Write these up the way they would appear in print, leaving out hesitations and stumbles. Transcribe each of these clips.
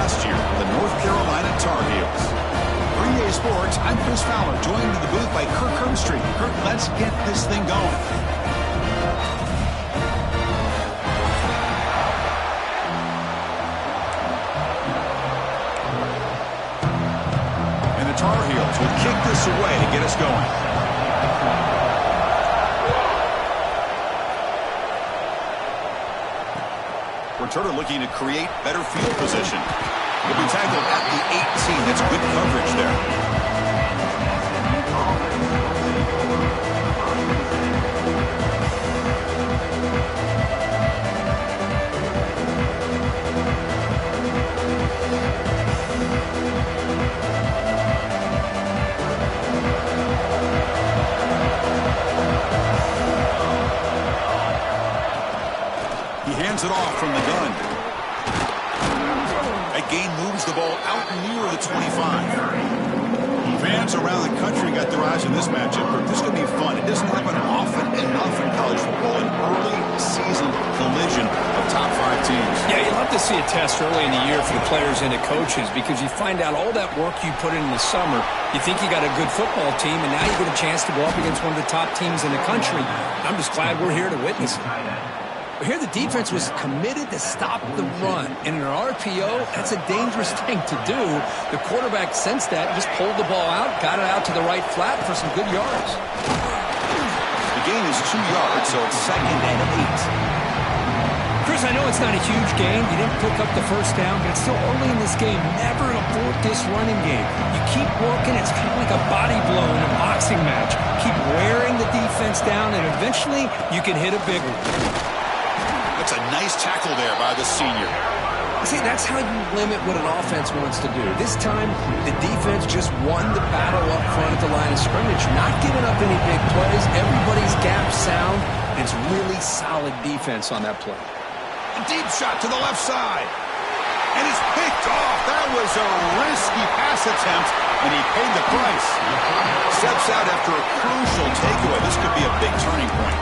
last year, the North Carolina Tar Heels. For EA Sports, I'm Chris Fowler, joined in the booth by Kirk Herbstreit. Kirk, let's get this thing going. And the Tar Heels will kick this away to get us going. Returner looking to create better field position. He'll be tackled at the 18. That's good coverage there. He hands it off from the gun. That gain moves the ball out near the 25. Fans around the country got their eyes on this matchup. This is going to be fun. It doesn't happen often enough in college football, an early season collision of top 5 teams. Yeah, you love to see a test early in the year for the players and the coaches because you find out all that work you put in the summer. You think you got a good football team, and now you get a chance to go up against one of the top teams in the country. I'm just glad we're here to witness it. But here the defense was committed to stop the run. And in an RPO, that's a dangerous thing to do. The quarterback sensed that, just pulled the ball out, got it out to the right flat for some good yards. The gain is 2 yards, so it's 2nd and 8. Chris, I know it's not a huge gain. You didn't pick up the first down, but it's still early in this game. Never abort this running game. You keep working. It's kind of like a body blow in a boxing match. Keep wearing the defense down, and eventually you can hit a big one. That's a nice tackle there by the senior. See, that's how you limit what an offense wants to do. This time, the defense just won the battle up front at the line of scrimmage, not giving up any big plays. Everybody's gap sound. It's really solid defense on that play. A deep shot to the left side. And it's picked off. That was a risky pass attempt, and he paid the price. Steps out after a crucial takeaway. This could be a big turning point.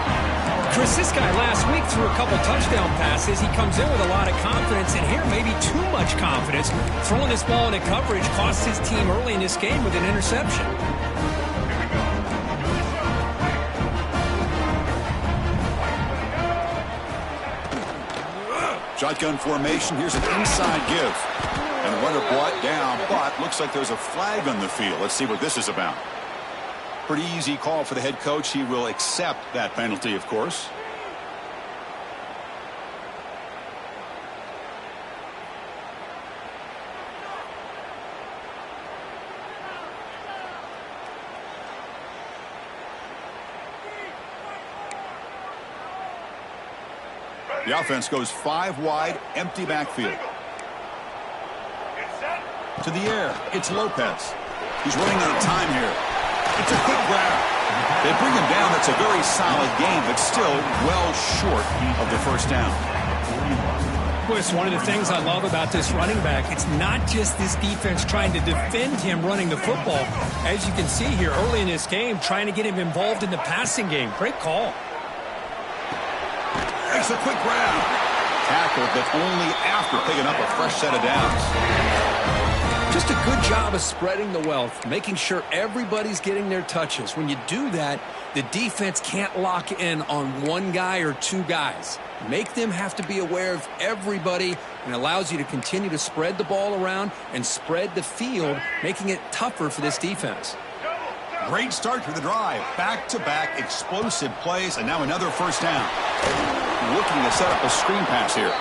Chris, this guy last week threw a couple touchdown passes. He comes in with a lot of confidence, and here maybe too much confidence. Throwing this ball into coverage cost his team early in this game with an interception. Shotgun formation. Here's an inside give. And the runner brought down, but looks like there's a flag on the field. Let's see what this is about. Pretty easy call for the head coach. He will accept that penalty, of course. The offense goes 5 wide, empty backfield. To the air, it's Lopez. He's running out of time here. It's a quick grab. They bring him down. That's a very solid game, but still well short of the first down. Well, it's one of the things I love about this running back. It's not just this defense trying to defend him running the football. As you can see here early in this game, trying to get him involved in the passing game. Great call. Makes a quick grab. Tackled, but only after picking up a fresh set of downs. Just a good job of spreading the wealth, making sure everybody's getting their touches. When you do that, the defense can't lock in on one guy or 2 guys. Make them have to be aware of everybody, and allows you to continue to spread the ball around and spread the field, making it tougher for this defense. Great start to the drive. Back-to-back explosive plays, and now another first down. Looking to set up a screen pass here.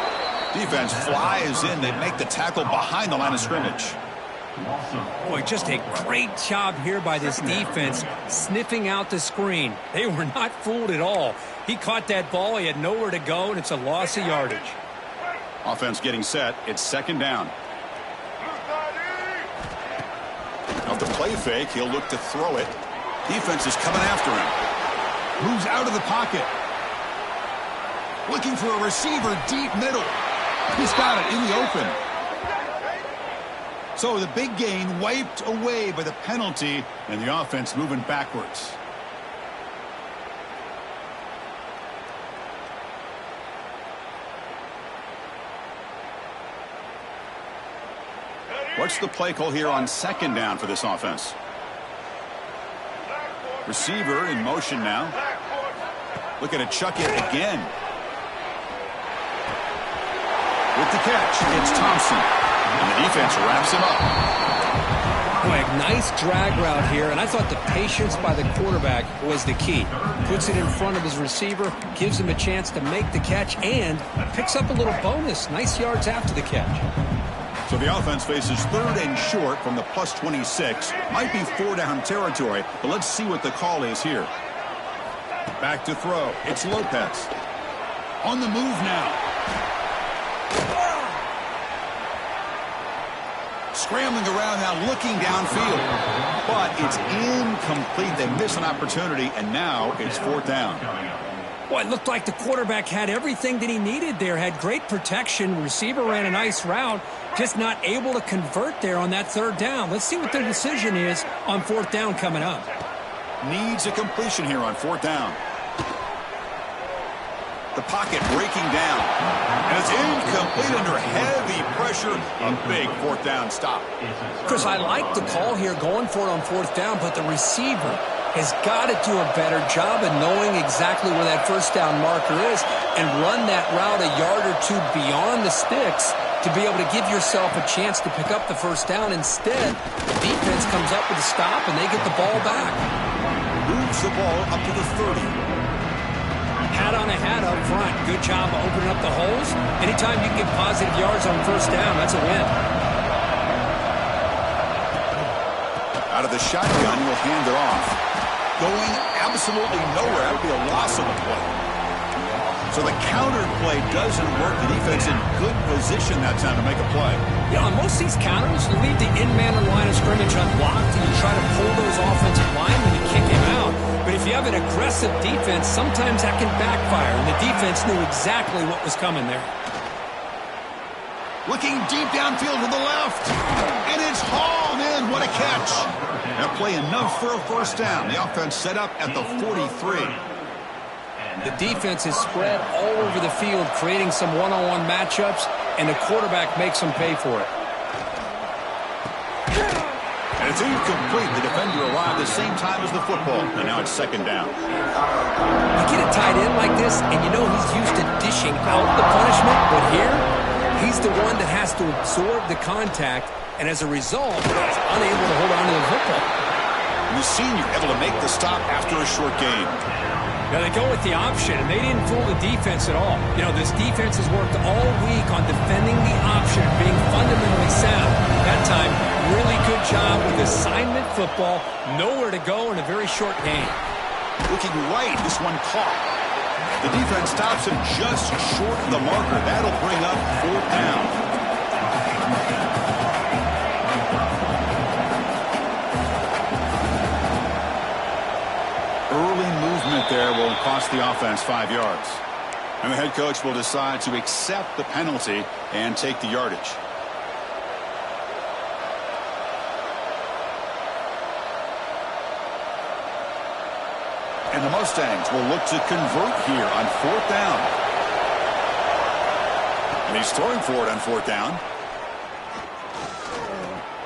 Defense flies in. They make the tackle behind the line of scrimmage. Boy, just a great job here by this defense, sniffing out the screen. They were not fooled at all. He caught that ball. He had nowhere to go, and it's a loss of yardage. Offense getting set. It's 2nd down. Off the play fake, he'll look to throw it. Defense is coming after him. Moves out of the pocket. Looking for a receiver deep middle. He's got it in the open. So the big gain wiped away by the penalty, and the offense moving backwards. What's the play call here on second down for this offense? Receiver in motion now. Looking to chuck it again. With the catch, it's Thompson. And the defense wraps him up. Boy, a nice drag route here, and I thought the patience by the quarterback was the key. Puts it in front of his receiver, gives him a chance to make the catch, and picks up a little bonus. Nice yards after the catch. So the offense faces 3rd and short from the plus 26. Might be 4-down territory, but let's see what the call is here. Back to throw. It's Lopez. On the move now. Scrambling around now, looking downfield. But it's incomplete. They miss an opportunity, and now it's 4th down. Boy, it looked like the quarterback had everything that he needed there. Had great protection. Receiver ran a nice route. Just not able to convert there on that 3rd down. Let's see what their decision is on 4th down coming up. Needs a completion here on 4th down. The pocket breaking down. And it's incomplete under heavy pressure. A big 4th down stop. Chris, I like the call here going for it on 4th down, but the receiver has got to do a better job of knowing exactly where that 1st down marker is and run that route a yard or two beyond the sticks to be able to give yourself a chance to pick up the 1st down. Instead, the defense comes up with a stop and they get the ball back. Moves the ball up to the 30. Hat on a hat up front. Good job of opening up the holes. Anytime you can get positive yards on 1st down, that's a win. Out of the shotgun, will hand it off. Going absolutely nowhere. That would be a loss of a play. So the counter play doesn't work. The defense in good position that time to make a play. Yeah, on most of these counters, you leave the in-man on line of scrimmage unblocked and you try to pull those offensive linemen and kick him out. But if you have an aggressive defense, sometimes that can backfire, and the defense knew exactly what was coming there. Looking deep downfield to the left. And it's hauled in. What a catch. That play enough for a 1st down. The offense set up at the 43. The defense is spread all over the field, creating some one-on-one matchups, and the quarterback makes them pay for it. And it's incomplete. The defender arrived the same time as the football, and now it's 2nd down. You get a tight end like this, and you know he's used to dishing out the punishment, but here, he's the one that has to absorb the contact, and as a result, he's unable to hold on to the football. And the senior able to make the stop after a short game. Now they go with the option, and they didn't fool the defense at all. You know, this defense has worked all week on defending the option, being fundamentally sound. That time, really good job with assignment football. Nowhere to go in a very short game. Looking right, this one caught. The defense stops him just short of the marker. That'll bring up 4th down. Early movement there will cost the offense 5 yards. And the head coach will decide to accept the penalty and take the yardage. And the Mustangs will look to convert here on 4th down. And he's throwing for it on 4th down.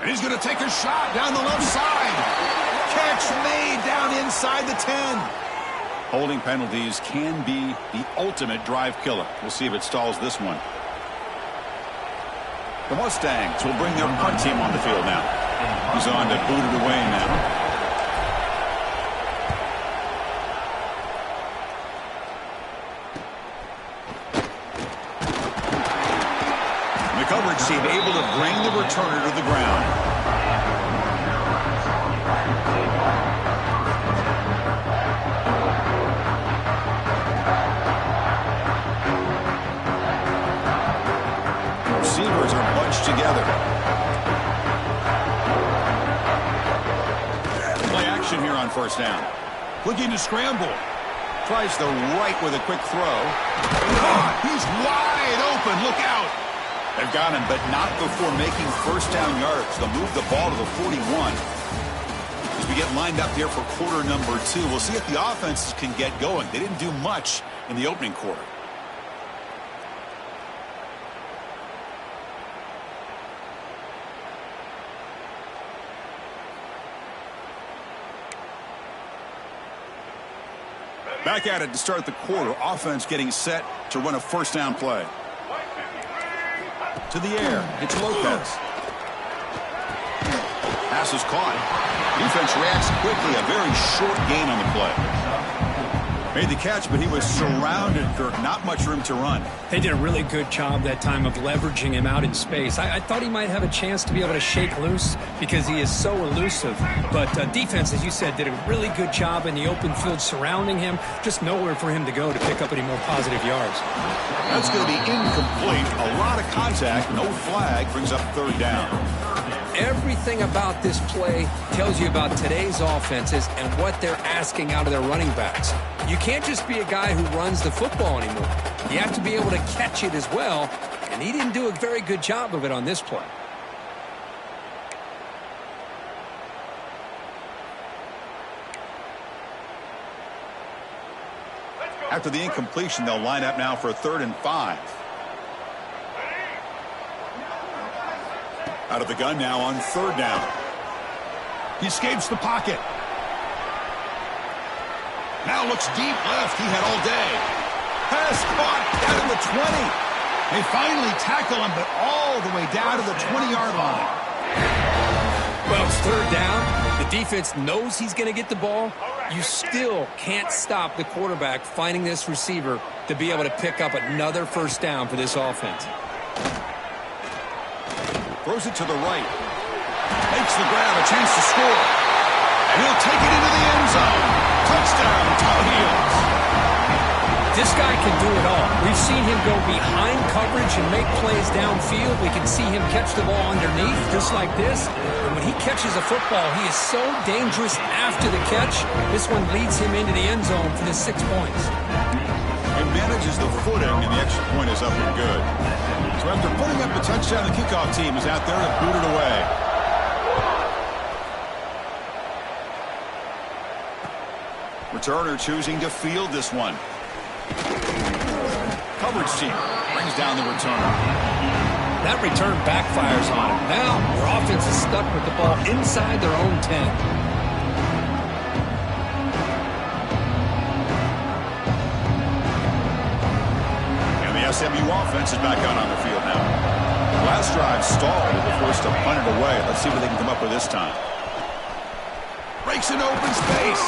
And he's going to take a shot down the left side. Catch made down inside the 10. Holding penalties can be the ultimate drive killer. We'll see if it stalls this one. The Mustangs will bring their punt team on the field now. He's on to boot it away now. Coverage team able to bring the returner to the ground. Receivers are bunched together. Play action here on 1st down. Looking to scramble. Tries the right with a quick throw. He's wide open. Look out. They've got him, but not before making 1st down yards. They'll move the ball to the 41. As we get lined up here for quarter number 2, we'll see if the offenses can get going. They didn't do much in the opening quarter. Back at it to start the quarter. Offense getting set to run a first down play. To the air. It's Lopez. Pass is caught. Defense reacts quickly. A very short gain on the play. Made the catch, but he was surrounded, Kirk. Not much room to run. They did a really good job that time of leveraging him out in space. I thought he might have a chance to be able to shake loose because he is so elusive. But defense, as you said, did a really good job in the open field surrounding him. Just nowhere for him to go to pick up any more positive yards. That's going to be incomplete. A lot of contact. No flag. Brings up third down. Everything about this play tells you about today's offenses and what they're asking out of their running backs. You can't just be a guy who runs the football anymore. You have to be able to catch it as well, and he didn't do a very good job of it on this play. After the incompletion, they'll line up now for 3rd and 5. Out of the gun now on 3rd down. He escapes the pocket. Now looks deep left. He had all day. Pass caught down to the 20. They finally tackle him, but all the way down to the 20-yard line. Well, it's 3rd down. The defense knows he's going to get the ball. You still can't stop the quarterback finding this receiver to be able to pick up another first down for this offense. Throws it to the right. Makes the grab, a chance to score. And he'll take it into the end zone. Touchdown, Tar Heels. This guy can do it all. We've seen him go behind coverage and make plays downfield. We can see him catch the ball underneath, just like this. And when he catches a football, he is so dangerous after the catch. This one leads him into the end zone for the 6 points. He manages the footing, and the extra point is up and good. So after putting up the touchdown, the kickoff team is out there to boot it away. Returner choosing to field this one. Coverage team brings down the returner. That return backfires on him. Now their offense is stuck with the ball inside their own 10. And the SMU offense is back out on the field now. Last drive stalled. They were forced to punt it away. Let's see what they can come up with this time. Breaks an open space.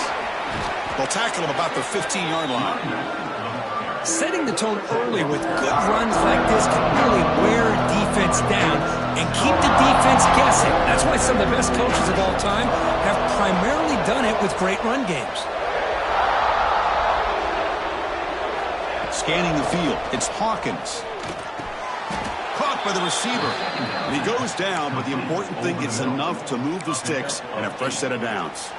They'll tackle him about the 15-yard line. Setting the tone early with good runs like this can really wear defense down and keep the defense guessing. That's why some of the best coaches of all time have primarily done it with great run games. Scanning the field, it's Hawkins. Caught by the receiver. And he goes down, but the important thing is enough to move the sticks and a fresh set of downs.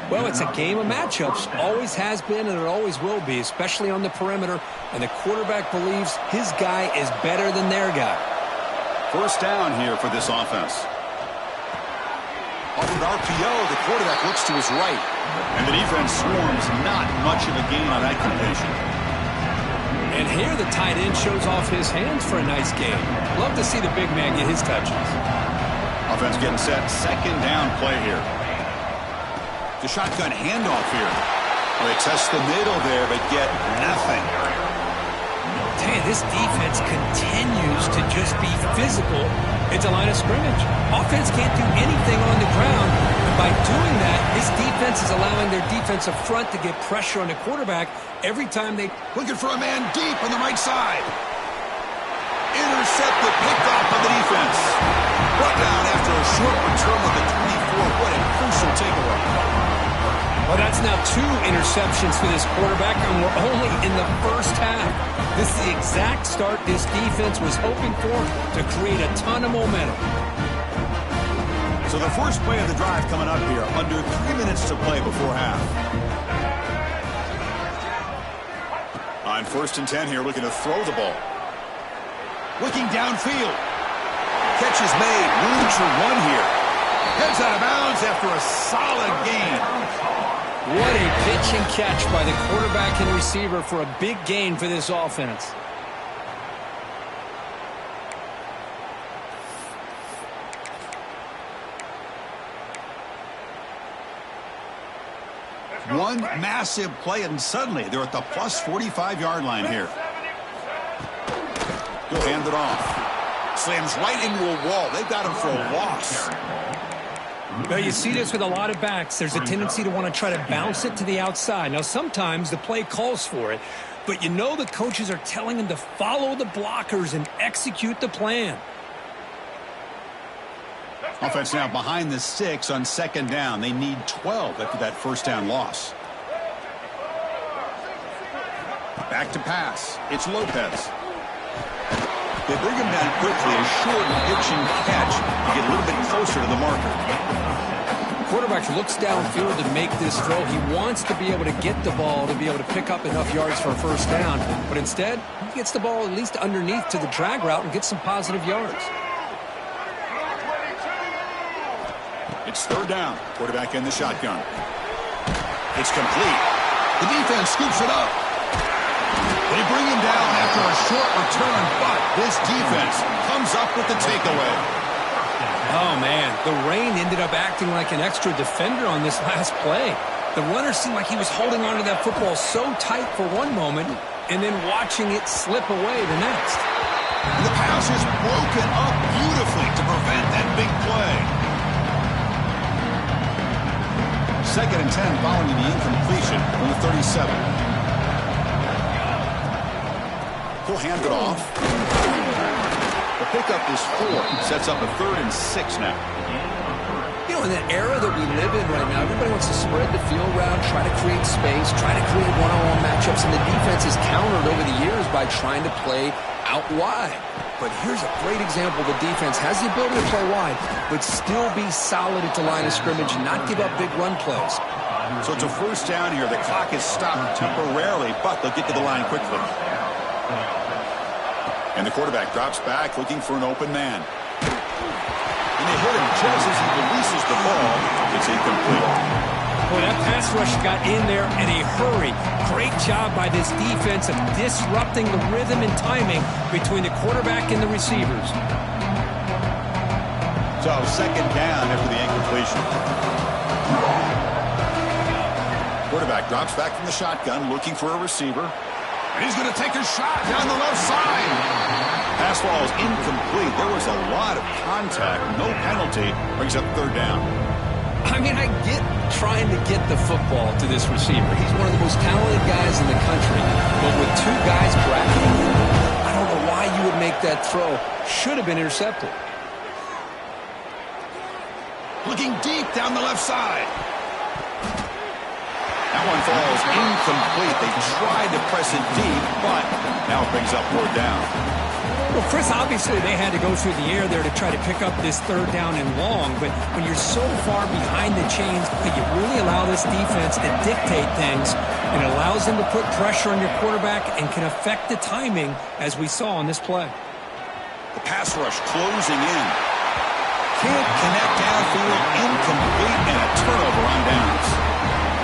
Well, it's a game of matchups. Always has been, and it always will be, especially on the perimeter. And the quarterback believes his guy is better than their guy. First down here for this offense. Off an RPO, the quarterback looks to his right. And the defense swarms. Not much of a gain on that completion. And here the tight end shows off his hands for a nice game. Love to see the big man get his touches. Offense getting set. Second down play here. The shotgun handoff here. Well, they test the middle there, but get nothing. Tell you, this defense continues to just be physical at the line of scrimmage. Offense can't do anything on the ground. And by doing that, this defense is allowing their defensive front to get pressure on the quarterback every time they... Looking for a man deep on the right side. Intercepted, picked off by the defense. Brought down after a short return of the 24. What a crucial takeaway. Well, that's now 2 interceptions for this quarterback, and we're only in the first half. This is the exact start this defense was hoping for to create a ton of momentum. So the first play of the drive coming up here, under 3 minutes to play before half. On 1st and 10 here, looking to throw the ball. Looking downfield. Catch is made. Room to run here. Heads out of bounds after a solid gain. What a pitch and catch by the quarterback and receiver for a big gain for this offense. One massive play, and suddenly they're at the plus 45-yard line here. He'll hand it off. Slams right into a wall. They've got him for a loss. Well, you see this with a lot of backs. There's a tendency to want to try to bounce it to the outside. Now, sometimes the play calls for it, but you know the coaches are telling him to follow the blockers and execute the plan. Offense now behind the 6 on second down. They need 12 after that first down loss. Back to pass. It's Lopez. They bring him down quickly. A short pitch and catch to get a little bit closer to the marker. Quarterback looks downfield to make this throw. He wants to be able to get the ball to be able to pick up enough yards for a first down. But instead, he gets the ball at least underneath to the drag route and gets some positive yards. It's third down. Quarterback in the shotgun. It's complete. The defense scoops it up. They bring him down after a short return, but this defense comes up with the takeaway. Oh, man, the rain ended up acting like an extra defender on this last play. The runner seemed like he was holding on to that football so tight for one moment and then watching it slip away the next. And the pass is broken up beautifully to prevent that big play. 2nd and 10 following the incompletion from the 37. He'll hand it off. The pickup is 4. Sets up a 3rd and 6 now. You know, in that era that we live in right now, everybody wants to spread the field around, try to create space, try to create one-on-one matchups, and the defense has countered over the years by trying to play out wide. But here's a great example. The defense has the ability to play wide, but still be solid at the line of scrimmage and not give up big run plays. So it's a first down here. The clock is stopped temporarily, but they'll get to the line quickly. And the quarterback drops back looking for an open man. And they hit him just as he releases the ball. It's incomplete. Boy, that pass rush got in there in a hurry. Great job by this defense of disrupting the rhythm and timing between the quarterback and the receivers. So second down after the incompletion. Quarterback drops back from the shotgun looking for a receiver. And he's going to take a shot down the left side. Pass ball is incomplete. There was a lot of contact. No penalty. Brings up third down. I mean, I get trying to get the football to this receiver. He's one of the most talented guys in the country. But with 2 guys bracketing him, I don't know why you would make that throw. Should have been intercepted. Looking deep down the left side. That one falls incomplete. They tried to press it deep, but now it brings up 4th down. Well, Chris, obviously they had to go through the air there to try to pick up this 3rd down and long, but when you're so far behind the chains, you really allow this defense to dictate things, and it allows them to put pressure on your quarterback and can affect the timing, as we saw on this play. The pass rush closing in. Can't connect downfield, incomplete, and a turnover on downs.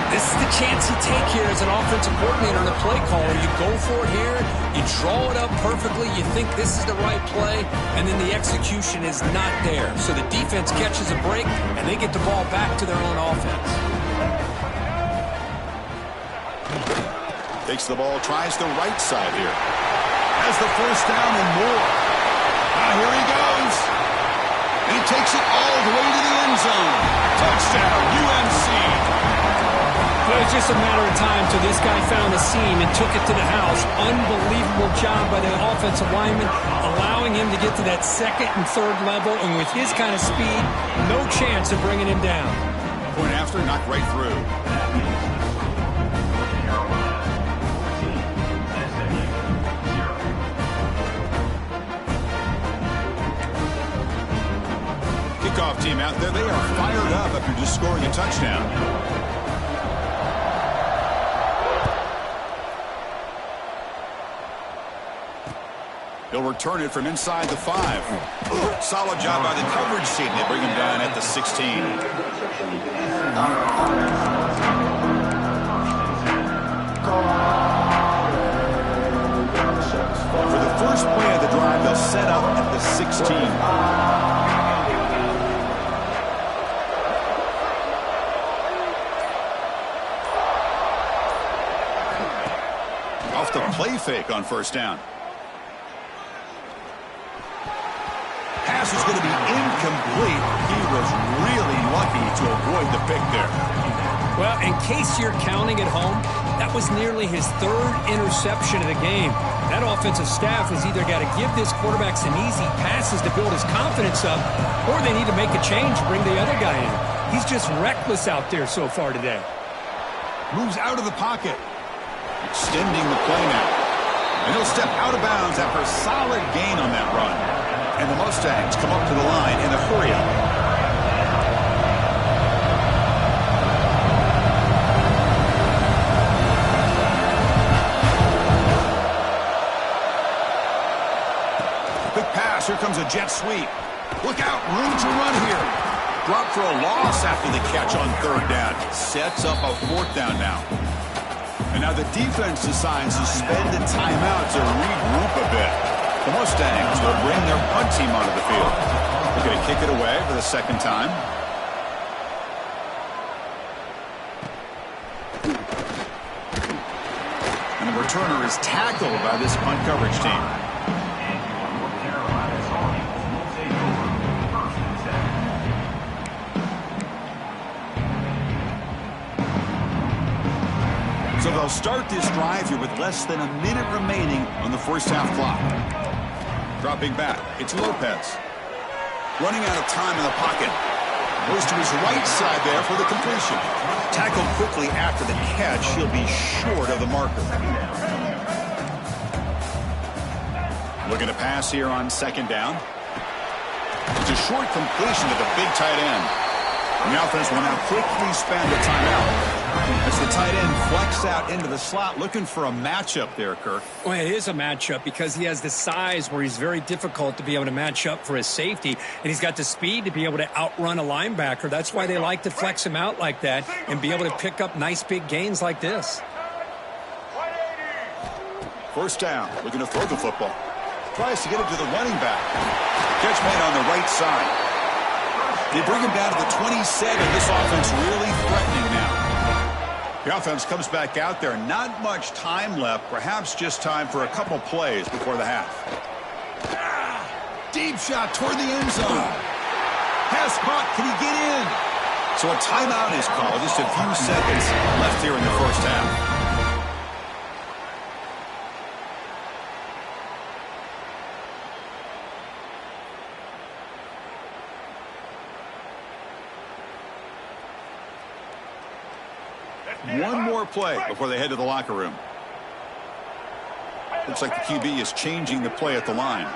This is the chance you take here as an offensive coordinator and a play caller. You go for it here, you draw it up perfectly, you think this is the right play, and then the execution is not there. So the defense catches a break, and they get the ball back to their own offense. Takes the ball, tries the right side here. Has the first down and more. Now here he goes. And he takes it all the way to the end zone. Touchdown, UNC. Well, it's just a matter of time till this guy found the seam and took it to the house. Unbelievable job by the offensive lineman, allowing him to get to that 2nd and 3rd level, and with his kind of speed, no chance of bringing him down. Point after, knocked right through. Kickoff team out there, they are fired up after just scoring a touchdown. He'll return it from inside the 5. Solid job by the coverage team. They bring him down at the 16. For the first play of the drive, they'll set up at the 16. play fake on first down. Pass is going to be incomplete. He was really lucky to avoid the pick there. Well, in case you're counting at home, that was nearly his third interception of the game. That offensive staff has either got to give this quarterback some easy passes to build his confidence up, or they need to make a change and bring the other guy in. He's just reckless out there so far today. Moves out of the pocket. Extending the play now. And he'll step out of bounds after a solid gain on that run. And the Mustangs come up to the line in a hurry-up. Here comes a jet sweep. Look out, room to run here. Drop for a loss after the catch on third down. Sets up a fourth down now. And now the defense decides to spend a timeout to regroup a bit. The Mustangs will bring their punt team onto the field. They're going to kick it away for the second time. And the returner is tackled by this punt coverage team. So they'll start this drive here with less than a minute remaining on the first half clock. Dropping back, it's Lopez. Running out of time in the pocket. Goes to his right side there for the completion. Tackled quickly after the catch. He'll be short of the marker. Looking to pass here on second down. It's a short completion to the big tight end. And the offense will now quickly spend a timeout. As the tight end flex out into the slot, looking for a matchup there, Kirk. Well, it is a matchup because he has the size where he's very difficult to be able to match up for his safety, and he's got the speed to be able to outrun a linebacker. That's why they like to flex him out like that and be able to pick up nice big gains like this. First down, looking to throw the football. Tries to get it to the running back. Catch made on the right side. They bring him down to the 27. This offense really threatening now. The offense comes back out there. Not much time left. Perhaps just time for a couple plays before the half. Deep shot toward the end zone. Pass caught. Can he get in? So a timeout is called. Just a few seconds left here in the first half. One more play before they head to the locker room. Looks like the QB is changing the play at the line.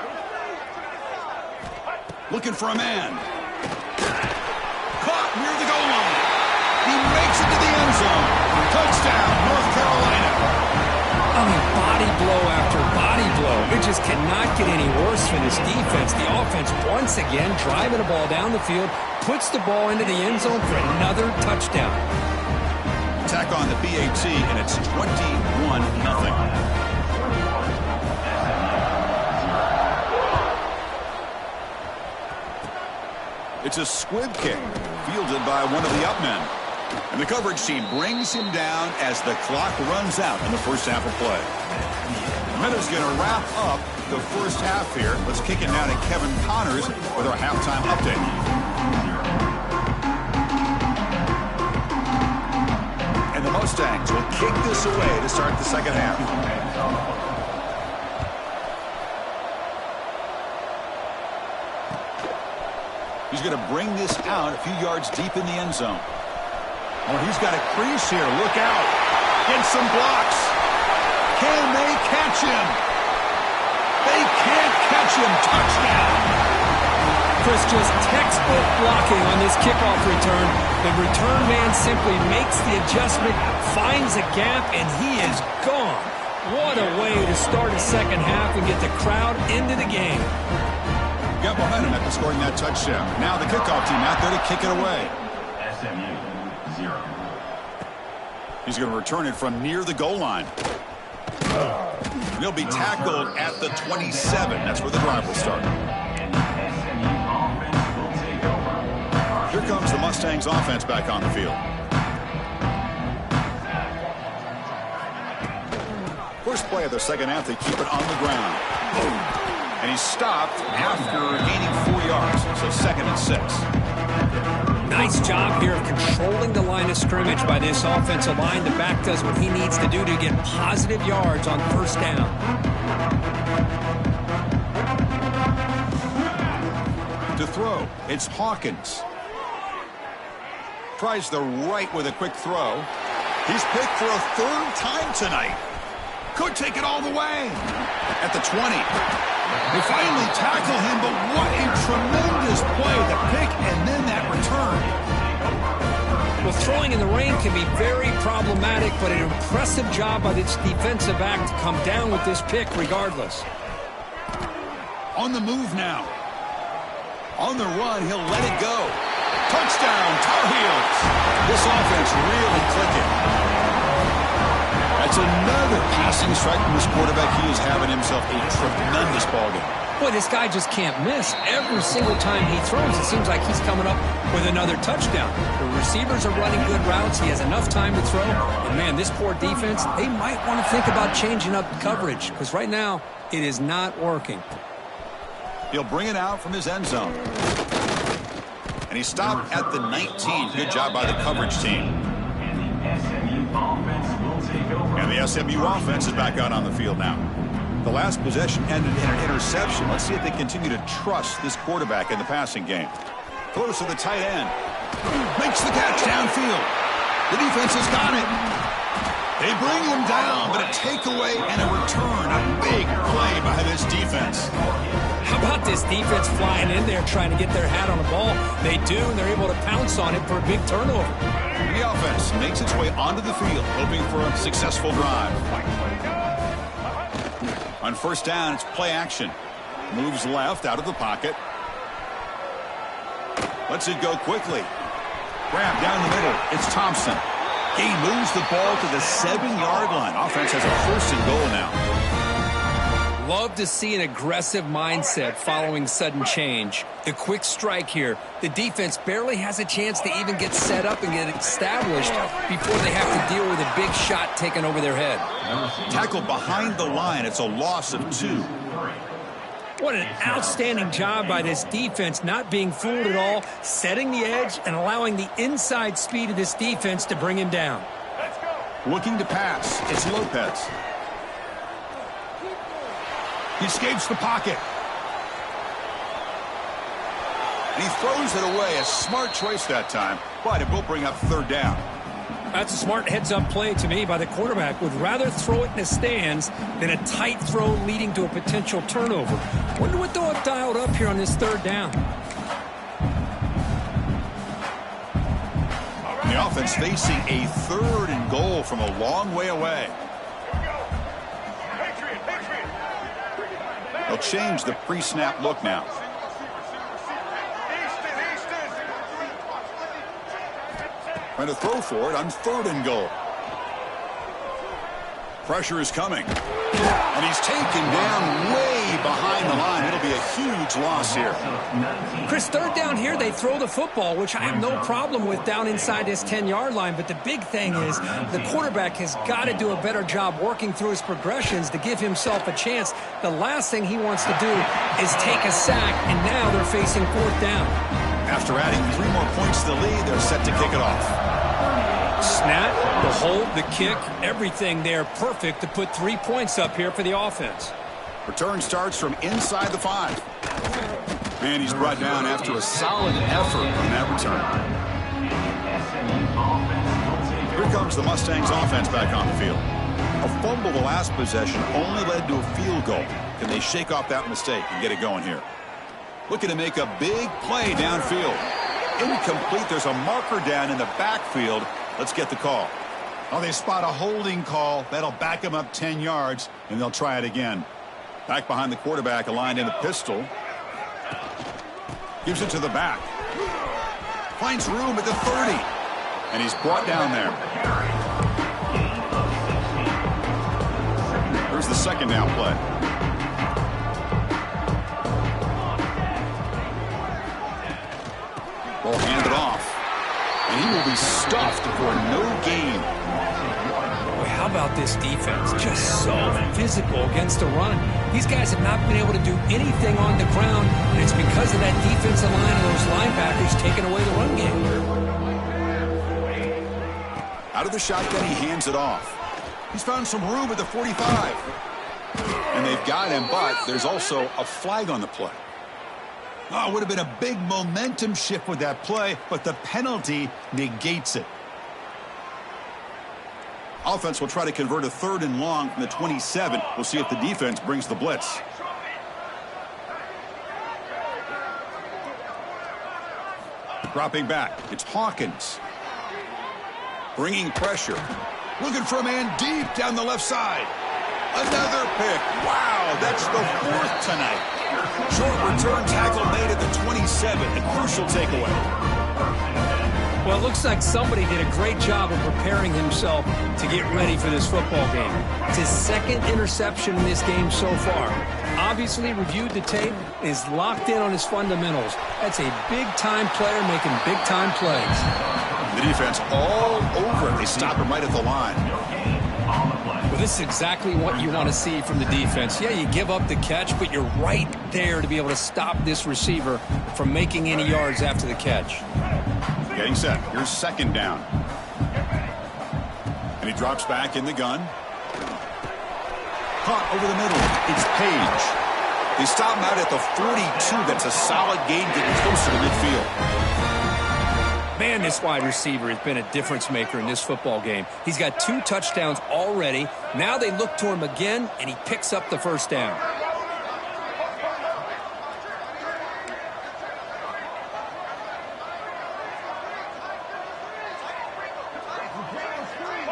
Looking for a man. Caught near the goal line. He makes it to the end zone. Touchdown, North Carolina. I mean, body blow after body blow. It just cannot get any worse for this defense. The offense, once again, driving the ball down the field, puts the ball into the end zone for another touchdown. Tack on the BAT, and it's 21-0. It's a squib kick, fielded by one of the up men. And the coverage team brings him down as the clock runs out in the first half of play. Minutes going to wrap up the first half here. Let's kick it now to Kevin Connors with our halftime update. And the Mustangs will kick this away to start the second half. He's going to bring this out a few yards deep in the end zone. Oh, he's got a crease here. Look out. Get some blocks. Can they catch him? They can't catch him. Touchdown. Chris, just textbook blocking on this kickoff return. The return man simply makes the adjustment, finds a gap, and he is gone. What a way to start a second half and get the crowd into the game. Got momentum after scoring that touchdown. Now the kickoff team out there to kick it away. SMU 0. He's going to return it from near the goal line. He'll be tackled at the 27. That's where the drive will start. Here comes the Mustangs offense back on the field. First play of the second half, they keep it on the ground. And he's stopped after gaining 4 yards. So 2nd and 6. Nice job here of controlling the line of scrimmage by this offensive line. The back does what he needs to do to get positive yards on first down. To throw, it's Hawkins. Tries the right with a quick throw. He's picked for a 3rd time tonight. Could take it all the way. At the 20. They finally tackle him, but what a tremendous play. The pick and then that return. Well, throwing in the rain can be very problematic, but an impressive job by this defensive back to come down with this pick regardless. On the move now. On the run, he'll let it go. Touchdown, Tar Heels. This offense really clicking. That's another passing strike from this quarterback. He is having himself a tremendous ballgame. Boy, this guy just can't miss. Every single time he throws, it seems like he's coming up with another touchdown. The receivers are running good routes. He has enough time to throw. And, man, this poor defense, they might want to think about changing up coverage because right now it is not working. He'll bring it out from his end zone. And he stopped at the 19. Good job by the coverage team. And the SMU offense is back out on the field now. The last possession ended in an interception. Let's see if they continue to trust this quarterback in the passing game. Close to the tight end. Makes the catch downfield. The defense has got it. They bring him down, but a takeaway and a return. A big play by this defense. How about this defense flying in there trying to get their hat on the ball? They do, and they're able to pounce on it for a big turnover. And the offense makes its way onto the field, hoping for a successful drive. On first down, it's play action. Moves left out of the pocket. Lets it go quickly. Grab down the middle. It's Thompson. He moves the ball to the 7-yard line. Offense has a 1st and goal now. Love to see an aggressive mindset following sudden change. The quick strike here. The defense barely has a chance to even get set up and get established before they have to deal with a big shot taken over their head. Tackled behind the line. It's a loss of 2. What an outstanding job by this defense, not being fooled at all, setting the edge and allowing the inside speed of this defense to bring him down. Looking to pass. It's Lopez. He escapes the pocket. And he throws it away. A smart choice that time, but it will bring up 3rd down. That's a smart heads-up play to me by the quarterback. Would rather throw it in the stands than a tight throw leading to a potential turnover. Wonder what they'll have dialed up here on this 3rd down. The offense facing a 3rd and goal from a long way away. They'll change the pre-snap look now. Trying to throw for it on 3rd and goal. Pressure is coming. And he's taken down way behind the line. It'll be a huge loss here. Chris, 3rd down here, they throw the football, which I have no problem with down inside this 10-yard line. But the big thing is the quarterback has got to do a better job working through his progressions to give himself a chance. The last thing he wants to do is take a sack, and now they're facing 4th down. After adding 3 more points to the lead, they're set to kick it off. Snap, the hold, the kick, everything there perfect to put 3 points up here for the offense. Return starts from inside the 5. And he's brought down after a solid effort on that return. Here comes the Mustangs offense back on the field. A fumble the last possession only led to a field goal. Can they shake off that mistake and get it going here? Looking to make a big play downfield. Incomplete. There's a marker down in the backfield. Let's get the call. Oh, they spot a holding call. That'll back them up 10 yards, and they'll try it again. Back behind the quarterback, aligned in a pistol. Gives it to the back. Finds room at the 30. And he's brought down there. Here's the 2nd down play. Ball handed off. And he will be stuffed for no gain. Boy, How about this defense? Just so physical against the run. These guys have not been able to do anything on the ground, and it's because of that defensive line and those linebackers taking away the run game. Out of the shotgun, he hands it off. He's found some room at the 45. And they've got him, but there's also a flag on the play. Oh, it would have been a big momentum shift with that play, but the penalty negates it. Offense will try to convert a 3rd and long from the 27. We'll see if the defense brings the blitz. Dropping back, it's Hawkins. Bringing pressure. Looking for a man deep down the left side. Another pick. Wow, that's the 4th tonight. Short return tackle made at the 27. A crucial takeaway. Well, it looks like somebody did a great job of preparing himself to get ready for this football game. It's his 2nd interception in this game so far. Obviously reviewed the tape and is locked in on his fundamentals. That's a big-time player making big-time plays. The defense all over it. They stop him right at the line. Well, this is exactly what you want to see from the defense. Yeah, you give up the catch, but you're right there to be able to stop this receiver from making any yards after the catch. Getting set. Here's 2nd down. And he drops back in the gun. Caught over the middle. It's Page. They stop him out at the 42. That's a solid gain getting close to the midfield. Man, this wide receiver has been a difference maker in this football game. He's got 2 touchdowns already. Now they look to him again, and he picks up the 1st down.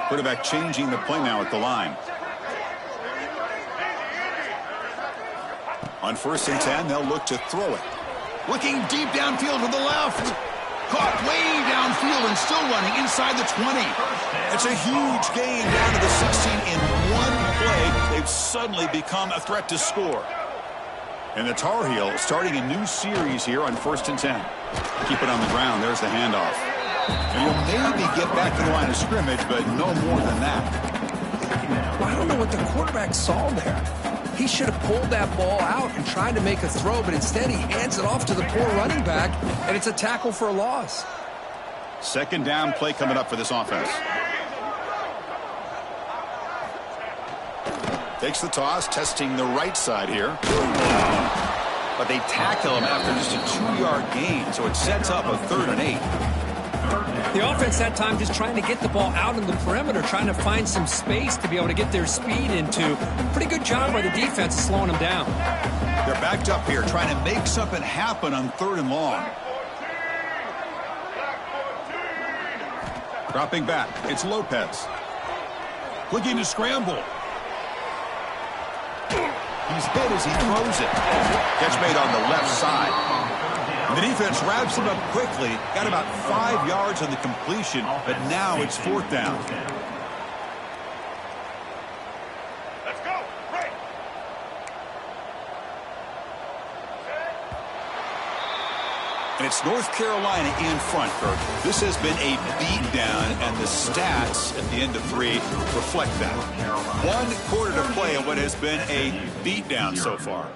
Quarterback changing the play now at the line. On 1st and 10, they'll look to throw it. Looking deep downfield to the left. Caught way downfield and still running inside the 20. It's a huge gain down to the 16 in one play. They've suddenly become a threat to score. And the Tar Heels starting a new series here on 1st and 10. Keep it on the ground. There's the handoff. And you'll maybe get back to the line of scrimmage, but no more than that. I don't know what the quarterback saw there. He should have pulled that ball out and tried to make a throw, but instead he hands it off to the poor running back, and it's a tackle for a loss. 2nd down play coming up for this offense. Takes the toss, testing the right side here. But they tackle him after just a 2-yard gain, so it sets up a 3rd and 8. The offense that time just trying to get the ball out in the perimeter, trying to find some space to be able to get their speed into. Pretty good job by the defense of slowing them down. They're backed up here, trying to make something happen on 3rd and long. Dropping back, it's Lopez. Looking to scramble. He's hit as he throws it. Catch made on the left side. The defense wraps him up quickly. Got about 5 yards on the completion, but now it's 4th down. Let's go. Right. And it's North Carolina in front, Kirk. This has been a beatdown, and the stats at the end of 3 reflect that. 1 quarter to play in what has been a beatdown so far.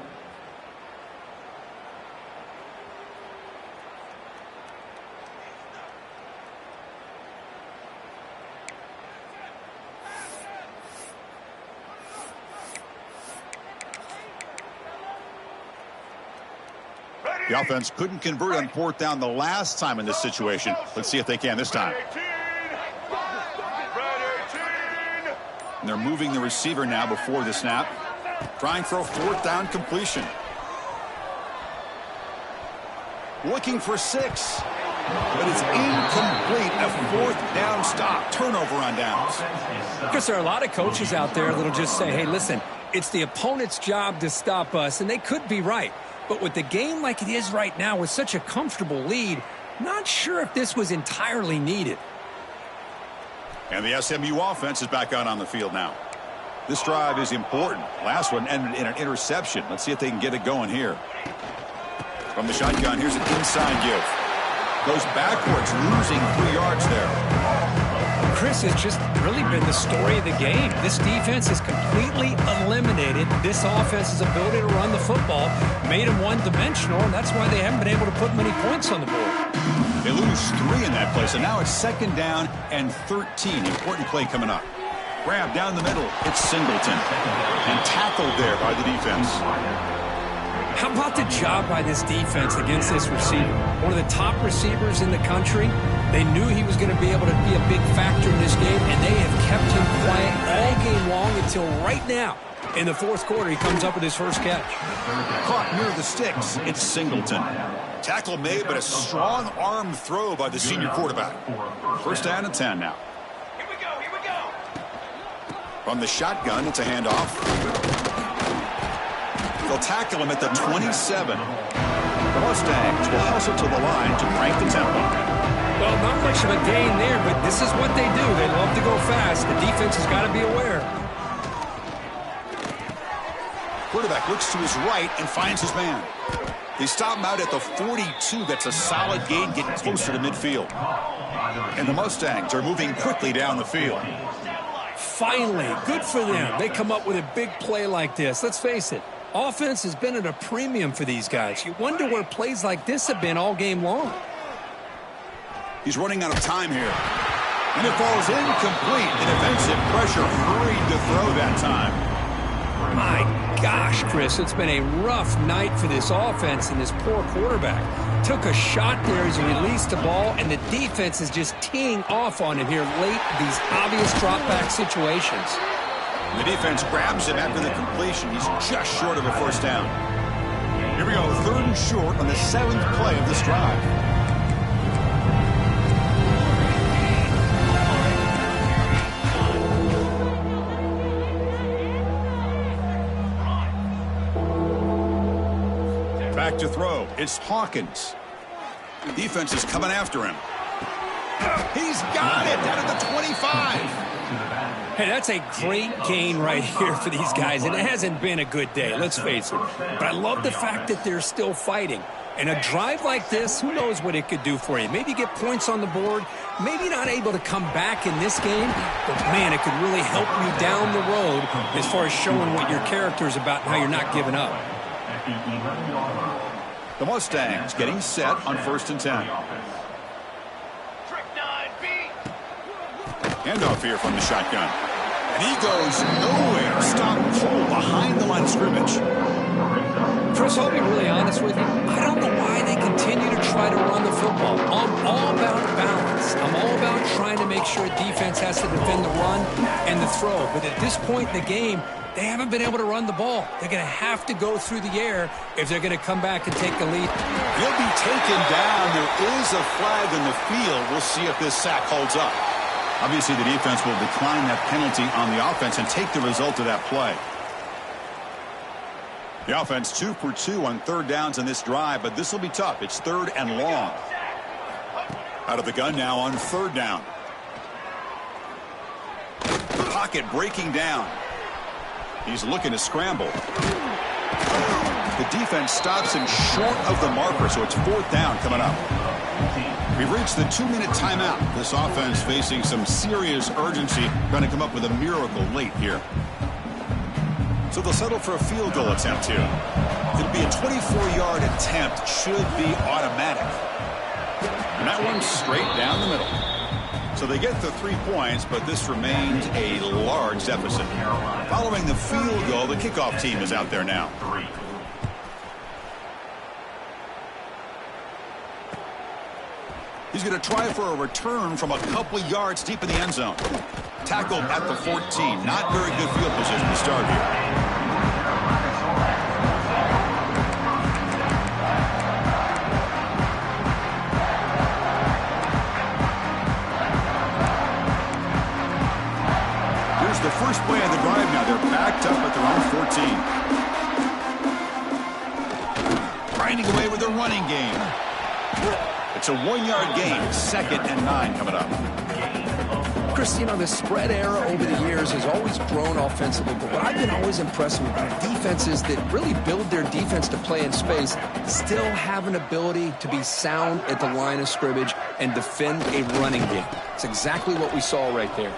The offense couldn't convert on 4th down the last time in this situation. Let's see if they can this time. And they're moving the receiver now before the snap. Trying for a 4th down completion. Looking for 6. But it's incomplete. A 4th down stop. Turnover on downs. Because there are a lot of coaches out there that'll just say, hey, listen, it's the opponent's job to stop us. And they could be right. But with the game like it is right now with such a comfortable lead, not sure if this was entirely needed. And the SMU offense is back out on the field now. This drive is important. Last one ended in an interception. Let's see if they can get it going here. From the shotgun, here's an inside give. Goes backwards, losing 3 yards there. Chris, has just really been the story of the game. This defense has completely eliminated this offense's ability to run the football, made them one-dimensional, and that's why they haven't been able to put many points on the board. They lose 3 in that play, so now it's 2nd down and 13. Important play coming up. Grab down the middle. It's Singleton. And tackled there by the defense. How about the job by this defense against this receiver? One of the top receivers in the country. They knew he was going to be able to be a big factor in this game, and they have kept him quiet all game long until right now. In the 4th quarter, he comes up with his first catch. Caught near the sticks. It's Singleton. Tackle made, but a strong arm throw by the senior quarterback. 1st down and 10 now. Here we go. From the shotgun, it's a handoff. They'll tackle him at the 27. The Mustangs will hustle to the line to crank the tempo. Well, not much of a gain there, but this is what they do. They love to go fast. The defense has got to be aware. Quarterback looks to his right and finds his man. They stop him out at the 42. That's a solid gain, getting closer to midfield. And the Mustangs are moving quickly down the field. Finally, good for them. They come up with a big play like this. Let's face it, offense has been at a premium for these guys. You wonder where plays like this have been all game long. He's running out of time here. And it falls incomplete. The defensive pressure hurried to throw that time. My gosh, Chris, it's been a rough night for this offense and this poor quarterback. Took a shot there as he released the ball, and the defense is just teeing off on him here late in these obvious drop-back situations. The defense grabs him after the completion. He's just short of a 1st down. Here we go, 3rd and short on the 7th play of this drive. Back to throw. It's Hawkins. Defense is coming after him. He's got it down at the 25. Hey, that's a great gain right here for these guys, and it hasn't been a good day, let's face it. But I love the fact that they're still fighting. And a drive like this, who knows what it could do for you. Maybe get points on the board, maybe not able to come back in this game, but man, it could really help you down the road as far as showing what your character is about and how you're not giving up. The Mustangs getting set on 1st and 10. Handoff here from the shotgun. And he goes nowhere. Stop cold behind the line of scrimmage. Chris, I'll be really honest with you. I don't know why they continue to try to run the football. I'm all about balance. I'm all about trying to make sure defense has to defend the run and the throw. But at this point in the game, they haven't been able to run the ball. They're going to have to go through the air if they're going to come back and take the lead. He'll be taken down. There is a flag in the field. We'll see if this sack holds up. Obviously, the defense will decline that penalty on the offense and take the result of that play. The offense 2 for 2 on 3rd downs in this drive, but this will be tough. It's 3rd and long. Out of the gun now on 3rd down. The pocket breaking down. He's looking to scramble. The defense stops him short of the marker, so it's 4th down coming up. We've reached the 2-minute timeout. This offense facing some serious urgency, trying to come up with a miracle late here. So they'll settle for a field goal attempt here. It'll be a 24-yard attempt. Should be automatic. And that one's straight down the middle. So they get the 3 points, but this remains a large deficit. Following the field goal, the kickoff team is out there now. He's going to try for a return from a couple of yards deep in the end zone. Tackled at the 14. Not very good field position to start here. Here's the first play of the drive now. They're backed up at their own 14. Grinding away with their running game. It's a 1-yard gain. 2nd and 9 coming up. Chris, you know, the spread era over the years has always grown offensively, but what I've been always impressed with are defenses that really build their defense to play in space, still have an ability to be sound at the line of scrimmage and defend a running game. It's exactly what we saw right there.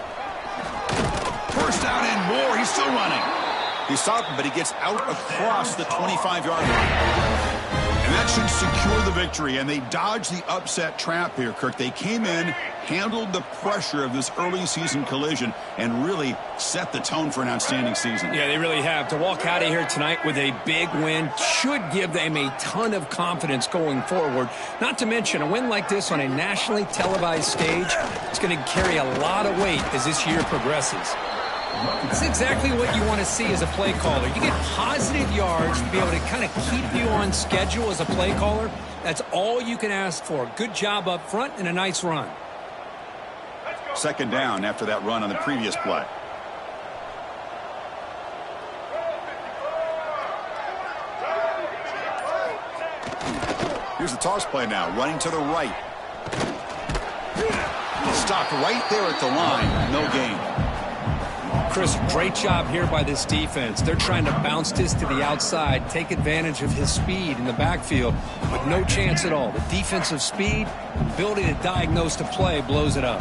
First down and more. He's still running. He stopped him, but he gets out across the 25-yard line. And that should secure the victory, and they dodged the upset trap here, Kirk. They came in, handled the pressure of this early season collision, and really set the tone for an outstanding season. Yeah, they really have. To walk out of here tonight with a big win should give them a ton of confidence going forward. Not to mention, a win like this on a nationally televised stage is going to carry a lot of weight as this year progresses. It's exactly what you want to see as a play caller. You get positive yards to be able to kind of keep you on schedule as a play caller. That's all you can ask for. Good job up front and a nice run. Second down after that run on the previous play. Here's the toss play now, running to the right. Stopped right there at the line. No gain. Chris, great job here by this defense. They're trying to bounce this to the outside, take advantage of his speed in the backfield, but no chance at all. The defensive speed, ability to diagnose the play, blows it up.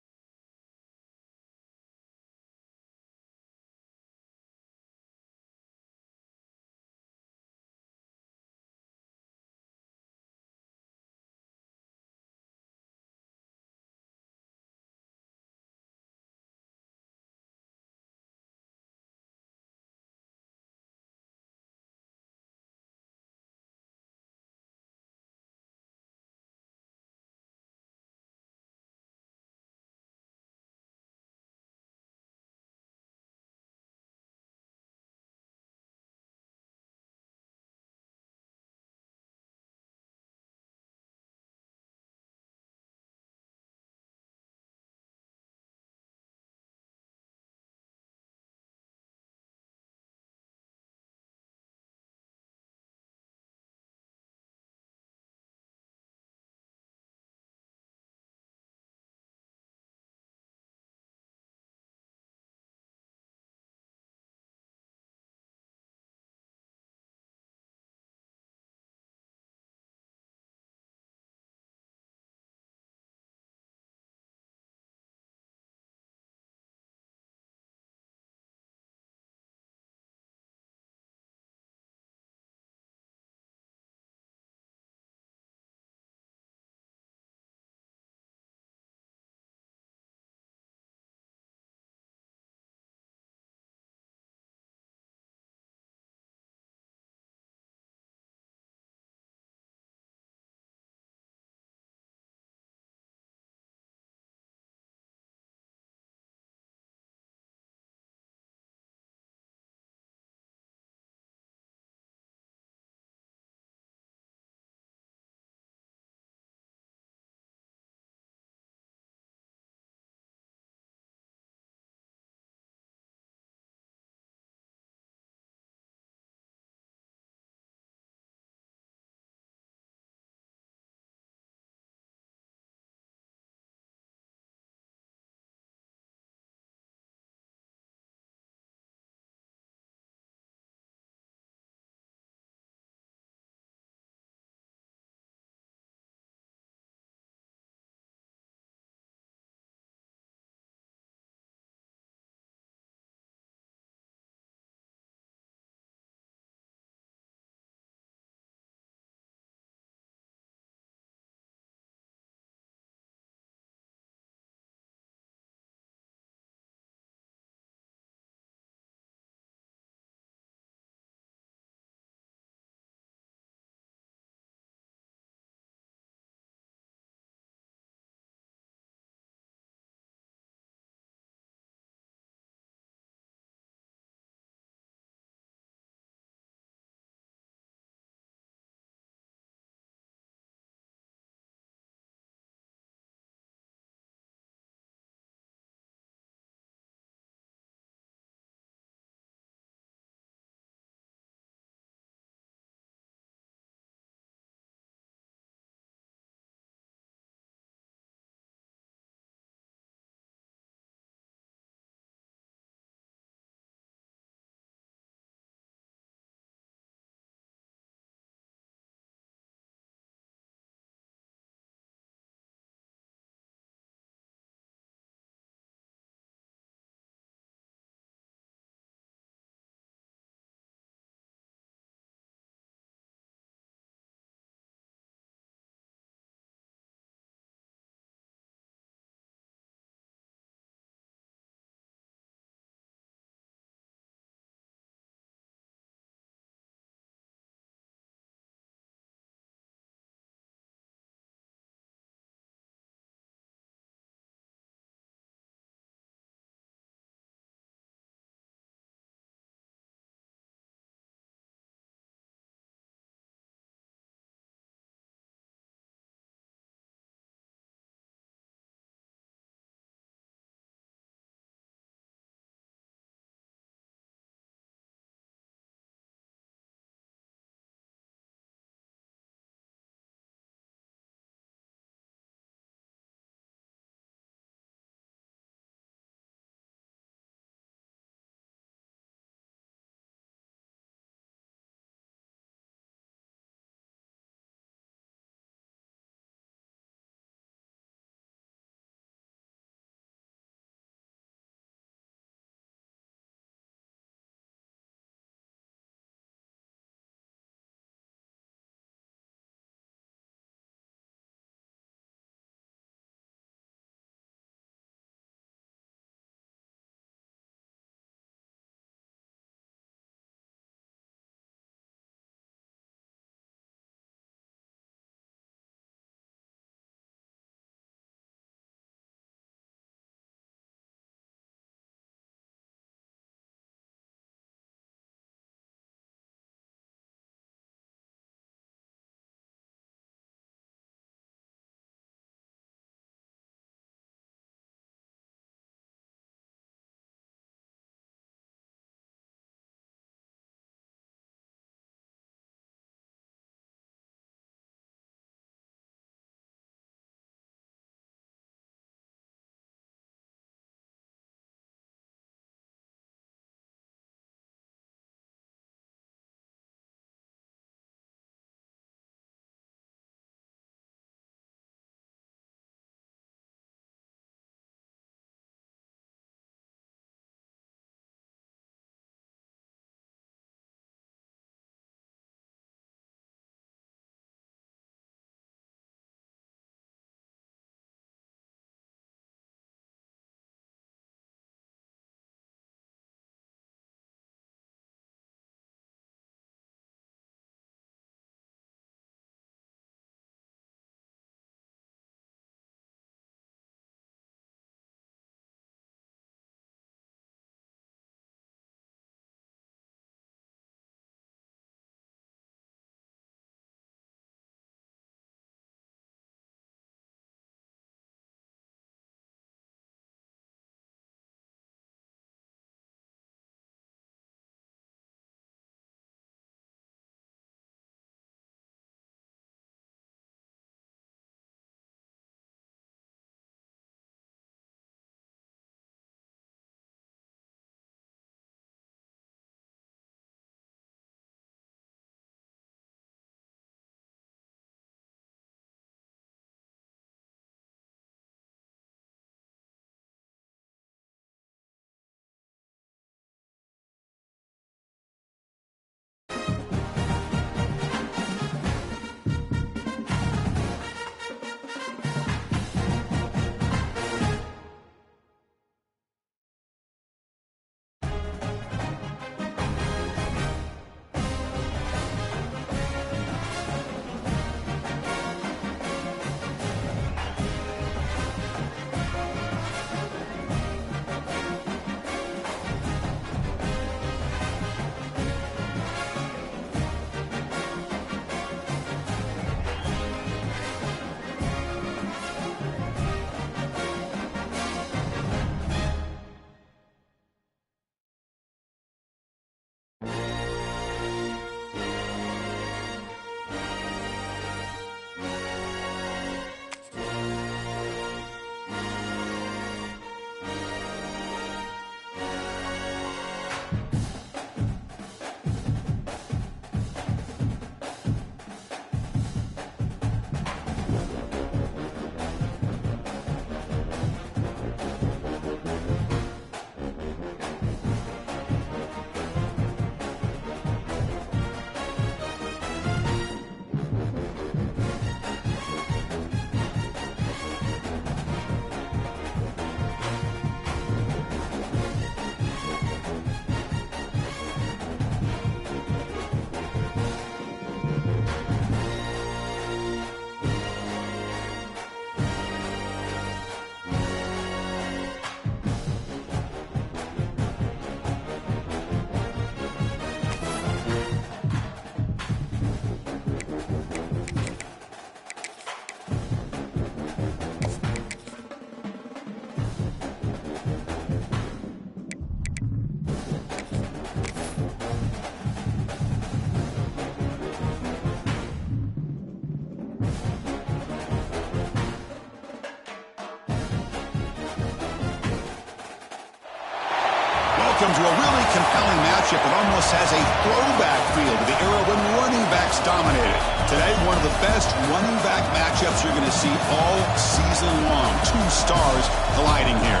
Welcome to a really compelling matchup that almost has a throwback feel to the era when running backs dominated. Today, one of the best running back matchups you're going to see all season long. Two stars colliding here.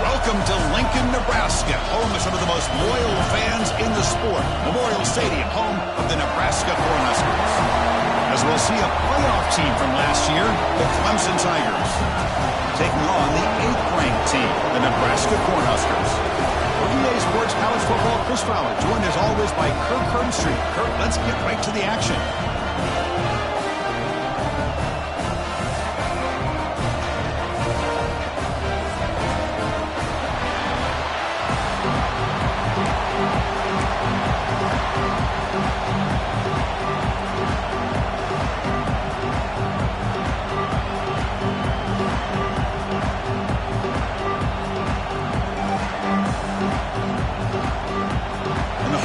Welcome to Lincoln, Nebraska, home of some of the most loyal fans in the sport. Memorial Stadium, home of the Nebraska Cornhuskers. As we'll see a playoff team from last year, the Clemson Tigers, taking on the 8th-ranked team, the Nebraska Cornhuskers. For EA Sports College Football, Chris Fowler, joined as always by Kirk Herbstreit. Kirk, let's get right to the action.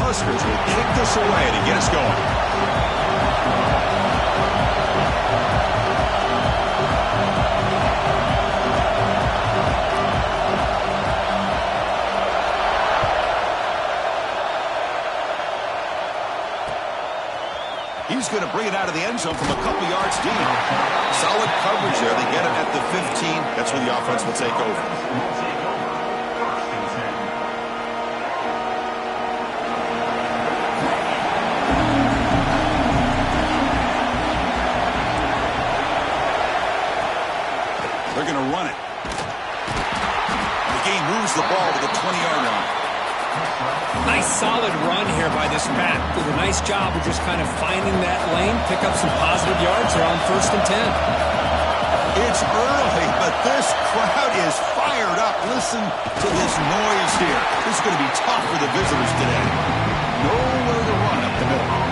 Huskers will kick this away to get us going. He's going to bring it out of the end zone from a couple yards deep. Solid coverage there. They get it at the 15. That's where the offense will take over. They're going to run it. The game moves the ball to the 20-yard line. Nice solid run here by this back. Did a nice job of just kind of finding that lane, pick up some positive yards. They're on 1st and 10. It's early, but this crowd is fired up. Listen to this noise here. This is going to be tough for the visitors today. Nowhere to run up the middle.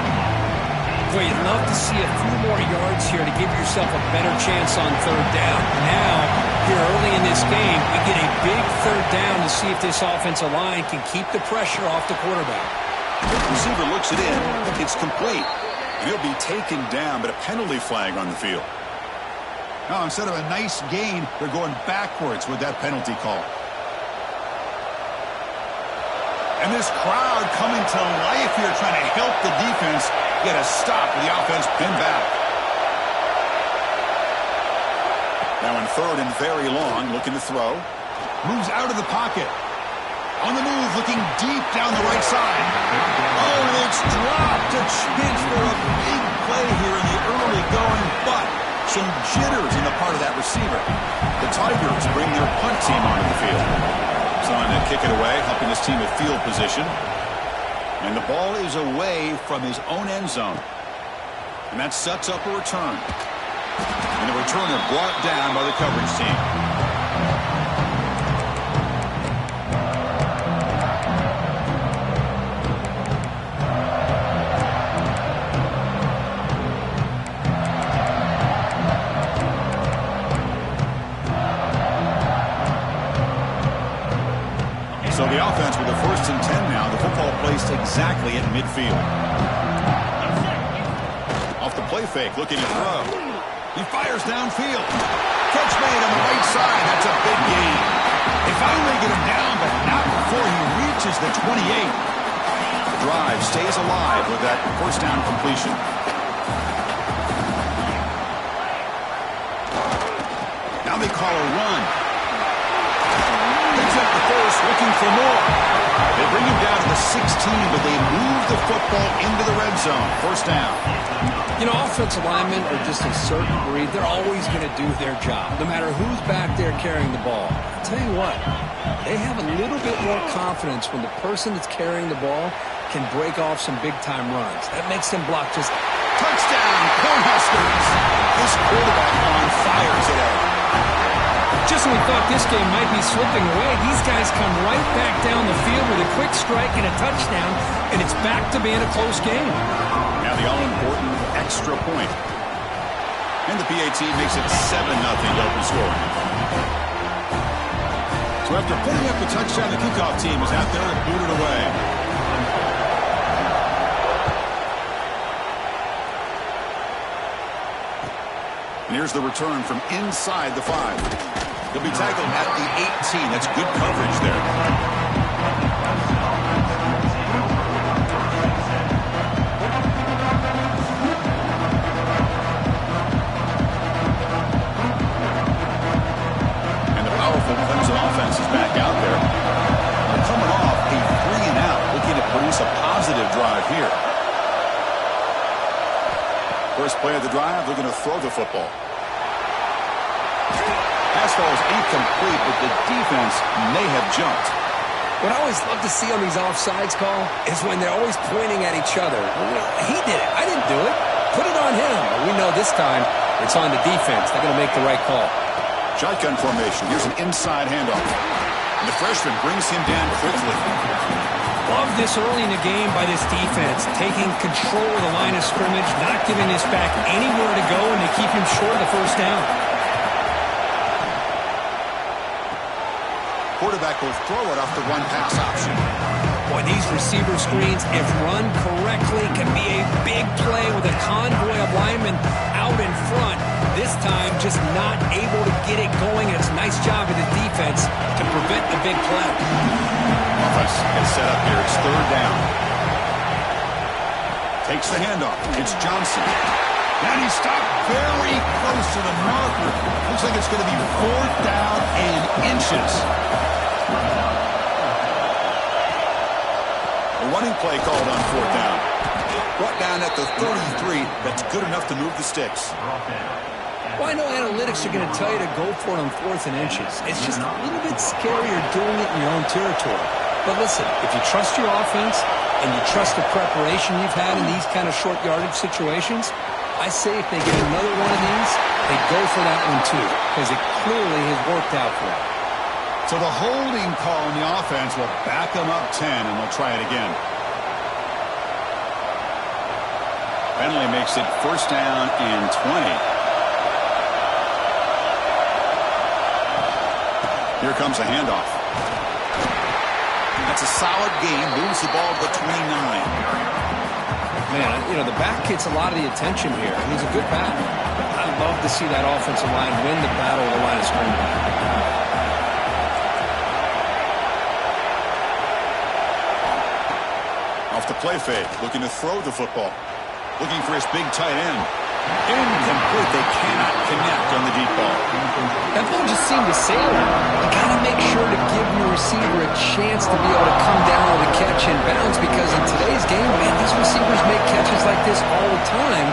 Boy, you'd love to see a few more yards here to give yourself a better chance on 3rd down. Now, here early in this game, we get a big 3rd down to see if this offensive line can keep the pressure off the quarterback. The receiver looks it in. It's complete. And he'll be taken down, but a penalty flag on the field. Now, instead of a nice gain, they're going backwards with that penalty call. And this crowd coming to life here trying to help the defense get a stop with the offense pinned back. Now in 3rd and very long, looking to throw. Moves out of the pocket. On the move, looking deep down the right side. Oh, and it's dropped. A chance for a big play here in the early going, but some jitters in the part of that receiver. The Tigers bring their punt team onto the field. Trying to kick it away, helping his team at field position. And the ball is away from his own end zone. And that sets up a return. And the returner brought down by the coverage team. So the offense with the 1st and 10 now. The football placed exactly at midfield. Off the play fake, looking to throw. He fires downfield. Catch made on the right side. That's a big gain. They finally get him down, but not before he reaches the 28. The drive stays alive with that 1st down completion. Now they call a run. Picks up the first, looking for more. They bring him down to the 16, but they move the football into the red zone. 1st down. You know, offensive linemen are just a certain breed. They're always going to do their job, no matter who's back there carrying the ball. I'll tell you what, they have a little bit more confidence when the person that's carrying the ball can break off some big-time runs. That makes them block just... Touchdown, Cornhuskers. This quarterback on fire today. Just when we thought this game might be slipping away, these guys come right back down the field with a quick strike and a touchdown, and it's back to being a close game. Now the all-important extra point. And the PAT makes it 7-0 open scoring. So after putting up the touchdown, the kickoff team is out there and booted away. And here's the return from inside the 5. He'll be tackled at the 18. That's good coverage there. First play of the drive, they're going to throw the football. Pass ball is incomplete, but the defense may have jumped. What I always love to see on these offsides call is when they're always pointing at each other. He did it. I didn't do it. Put it on him. But we know this time it's on the defense. They're going to make the right call. Shotgun formation. Here's an inside handoff. And the freshman brings him down quickly. Love this early in the game by this defense, taking control of the line of scrimmage, not giving this back anywhere to go, and they keep him short of the first down. Quarterback will throw it off the one-pass option. Boy, these receiver screens, if run correctly, can be a big play with a convoy of linemen out in front. This time, just not able to get it going. It's a nice job of the defense to prevent the big play. Offense is set up here. It's third down. Takes the handoff. It's Johnson. And he stopped very close to the marker. Looks like it's going to be fourth down and inches. A running play called on fourth down. Brought down at the 33. That's good enough to move the sticks. Well, I know analytics are going to tell you to go for it on fourth and inches. It's just a little bit scarier doing it in your own territory. But listen, if you trust your offense and you trust the preparation you've had in these kind of short yardage situations, I say if they get another one of these, they go for that one too, because it clearly has worked out for them. So the holding call on the offense will back them up 10, and they'll try it again. Penalty makes it first down and 20. Here comes a handoff. That's a solid gain. Moves the ball to the 29. Man, you know, the back gets a lot of the attention here, and he's a good back. I'd love to see that offensive line win the battle of the line of scrimmage. Off the play fake, looking to throw the football. Looking for his big tight end. Incomplete. They cannot connect on the deep ball. That ball just seemed to sail him. You got to make sure to give your receiver a chance to be able to come down with a catch and bounce, because in today's game, man, these receivers make catches like this all the time.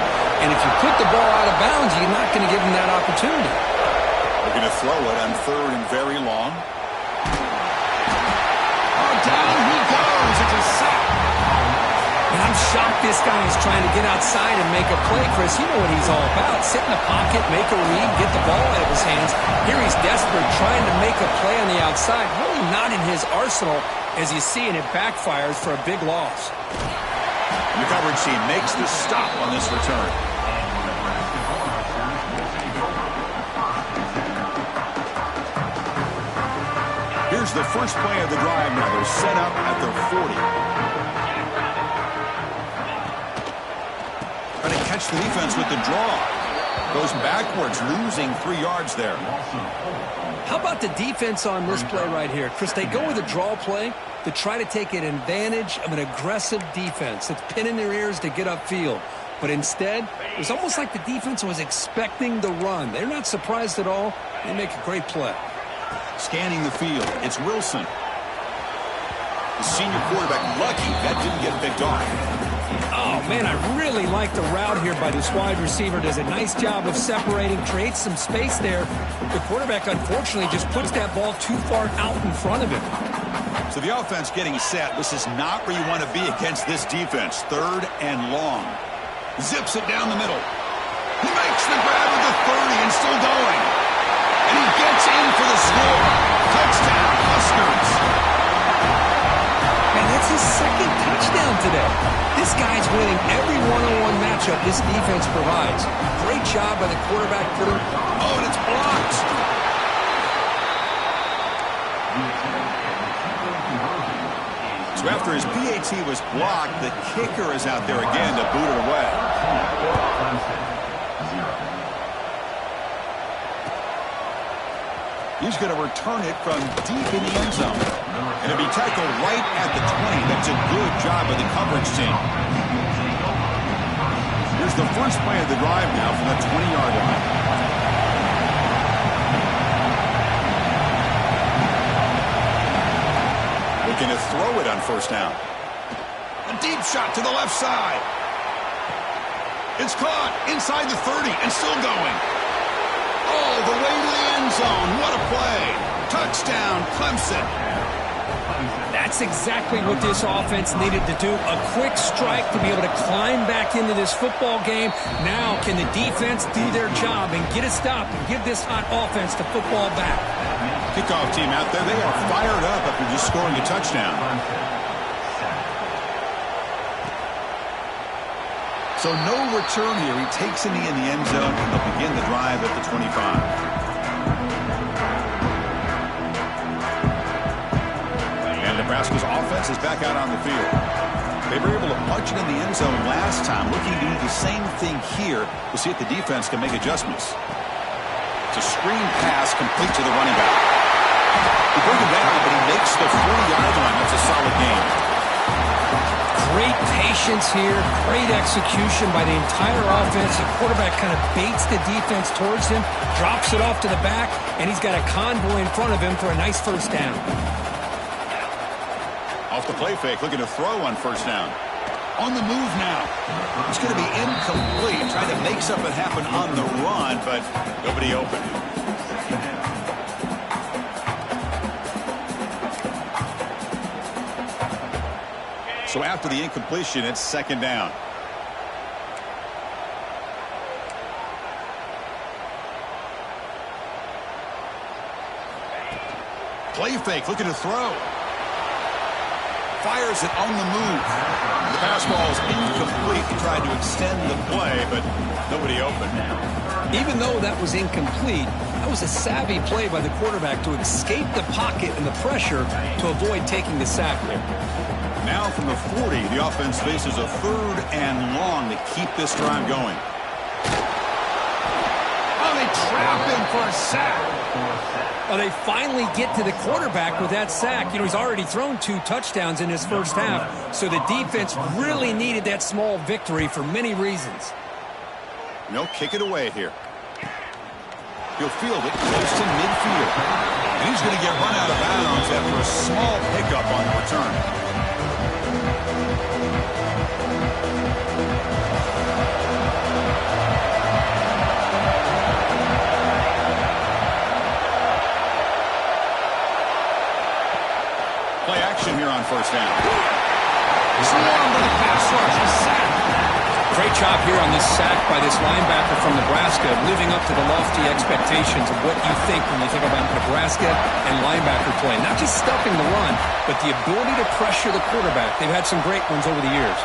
And if you put the ball out of bounds, you're not going to give them that opportunity. Looking to throw it on third and very long. Oh, down he goes. It's a sack. And I'm shocked this guy is trying to get outside and make a play, Chris. You know what he's all about. Sit in the pocket, make a read, get the ball out of his hands. Here he's desperate, trying to make a play on the outside. Really not in his arsenal, as you see, and it backfires for a big loss. And the coverage team makes the stop on this return. Here's the first play of the drive now. They're set up at their 40. Trying to catch the defense with the draw. Goes backwards, losing 3 yards there. How about the defense on this play right here? Chris, they go with a draw play to try to take an advantage of an aggressive defense that's pinning their ears to get upfield. But instead, it was almost like the defense was expecting the run. They're not surprised at all. They make a great play. Scanning the field, it's Wilson. The senior quarterback, lucky that didn't get picked off. Oh, man, I really like the route here by this wide receiver. Does a nice job of separating, creates some space there. The quarterback, unfortunately, just puts that ball too far out in front of him. So the offense getting set. This is not where you want to be against this defense. Third and long. Zips it down the middle. He makes the grab at the 30 and still going. And he gets in for the score. Touchdown, Huskers. Man, that's his second touchdown today. This guy's winning every one-on-one matchup this defense provides. Great job by the quarterback putting... Oh, and it's blocked. So after his PAT was blocked, the kicker is out there again to boot it away. He's going to return it from deep in the end zone. And it'll be tackled right at the 20. That's a good job of the coverage team. Here's the first play of the drive now from the 20-yard line. Looking to throw it on first down. A deep shot to the left side. It's caught inside the 30 and still going. All the way to the end zone. What a play. Touchdown, Clemson. That's exactly what this offense needed to do. A quick strike to be able to climb back into this football game. Now can the defense do their job and get a stop and give this hot offense the football back? Kickoff team out there, they are fired up after just scoring a touchdown. So no return here. He takes it in the end zone, and they'll begin the drive at the 25. Nebraska's offense is back out on the field. They were able to punch it in the end zone last time, looking to do the same thing here to see if the defense can make adjustments. It's a screen pass complete to the running back. He brings it down, but he makes the 40-yard line. That's a solid game. Great patience here, great execution by the entire offense. The quarterback kind of baits the defense towards him, drops it off to the back, and he's got a convoy in front of him for a nice first down. Off the play fake, looking to throw on first down. On the move now. It's going to be incomplete. Trying to make something happen on the run, but nobody open. So after the incompletion, it's second down. Play fake, looking to throw. Fires it on the move. The pass ball is incomplete. He tried to extend the play, but nobody open. Even though that was incomplete, that was a savvy play by the quarterback to escape the pocket and the pressure to avoid taking the sack there. Now from the 40, the offense faces a third and long to keep this drive going. Oh, they trap him for a sack. Well, they finally get to the quarterback with that sack. You know, he's already thrown 2 touchdowns in his first half, so the defense really needed that small victory for many reasons. No, kick it away here. He'll field it close to midfield. And he's going to get run out of bounds after a small pickup on the return. Play action here on first down. Swarmed by the pass rush. A sack. Great job here on this sack by this linebacker from Nebraska, living up to the lofty expectations of what you think when you think about Nebraska and linebacker play. Not just stuffing the run, but the ability to pressure the quarterback. They've had some great ones over the years.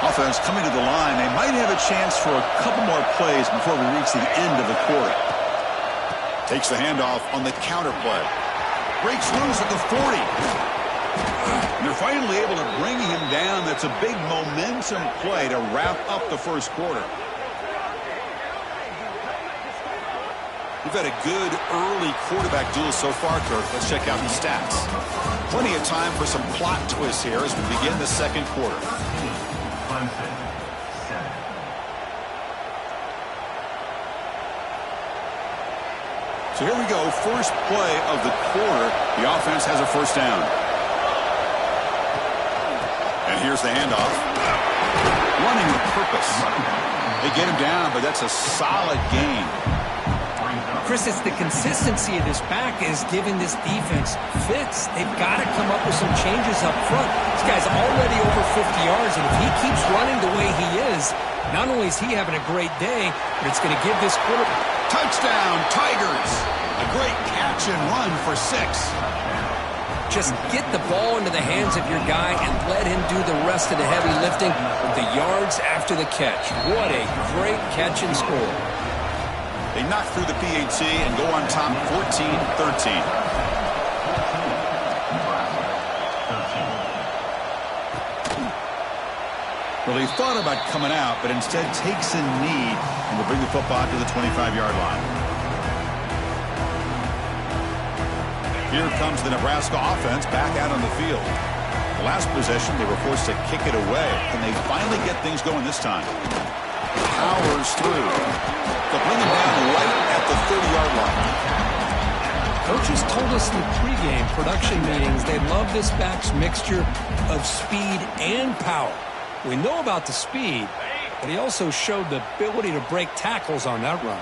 Offense coming to the line. They might have a chance for a couple more plays before we reach the end of the quarter. Takes the handoff on the counter play. Breaks loose at the 40. And they're finally able to bring him down. That's a big momentum play to wrap up the first quarter. We've had a good early quarterback duel so far, Kirk. Let's check out the stats. Plenty of time for some plot twists here as we begin the second quarter. So here we go, first play of the quarter. The offense has a first down. And here's the handoff. Running with purpose. They get him down, but that's a solid gain. Chris, it's the consistency of this back is giving this defense fits. They've got to come up with some changes up front. This guy's already over 50 yards, and if he keeps running the way he is, not only is he having a great day, but it's going to give this quarter... Touchdown, Tigers! A great catch and run for 6. Just get the ball into the hands of your guy and let him do the rest of the heavy lifting with the yards after the catch. What a great catch and score. They knock through the PAT and go on top 14-13. Well, he thought about coming out, but instead takes a knee and will bring the football to the 25-yard line. Here comes the Nebraska offense back out on the field. The last possession, they were forced to kick it away, and they finally get things going this time. Powers through. They'll bring him down right at the 30-yard line. Coaches told us in the pregame production meetings they love this back's mixture of speed and power. We know about the speed, but he also showed the ability to break tackles on that run.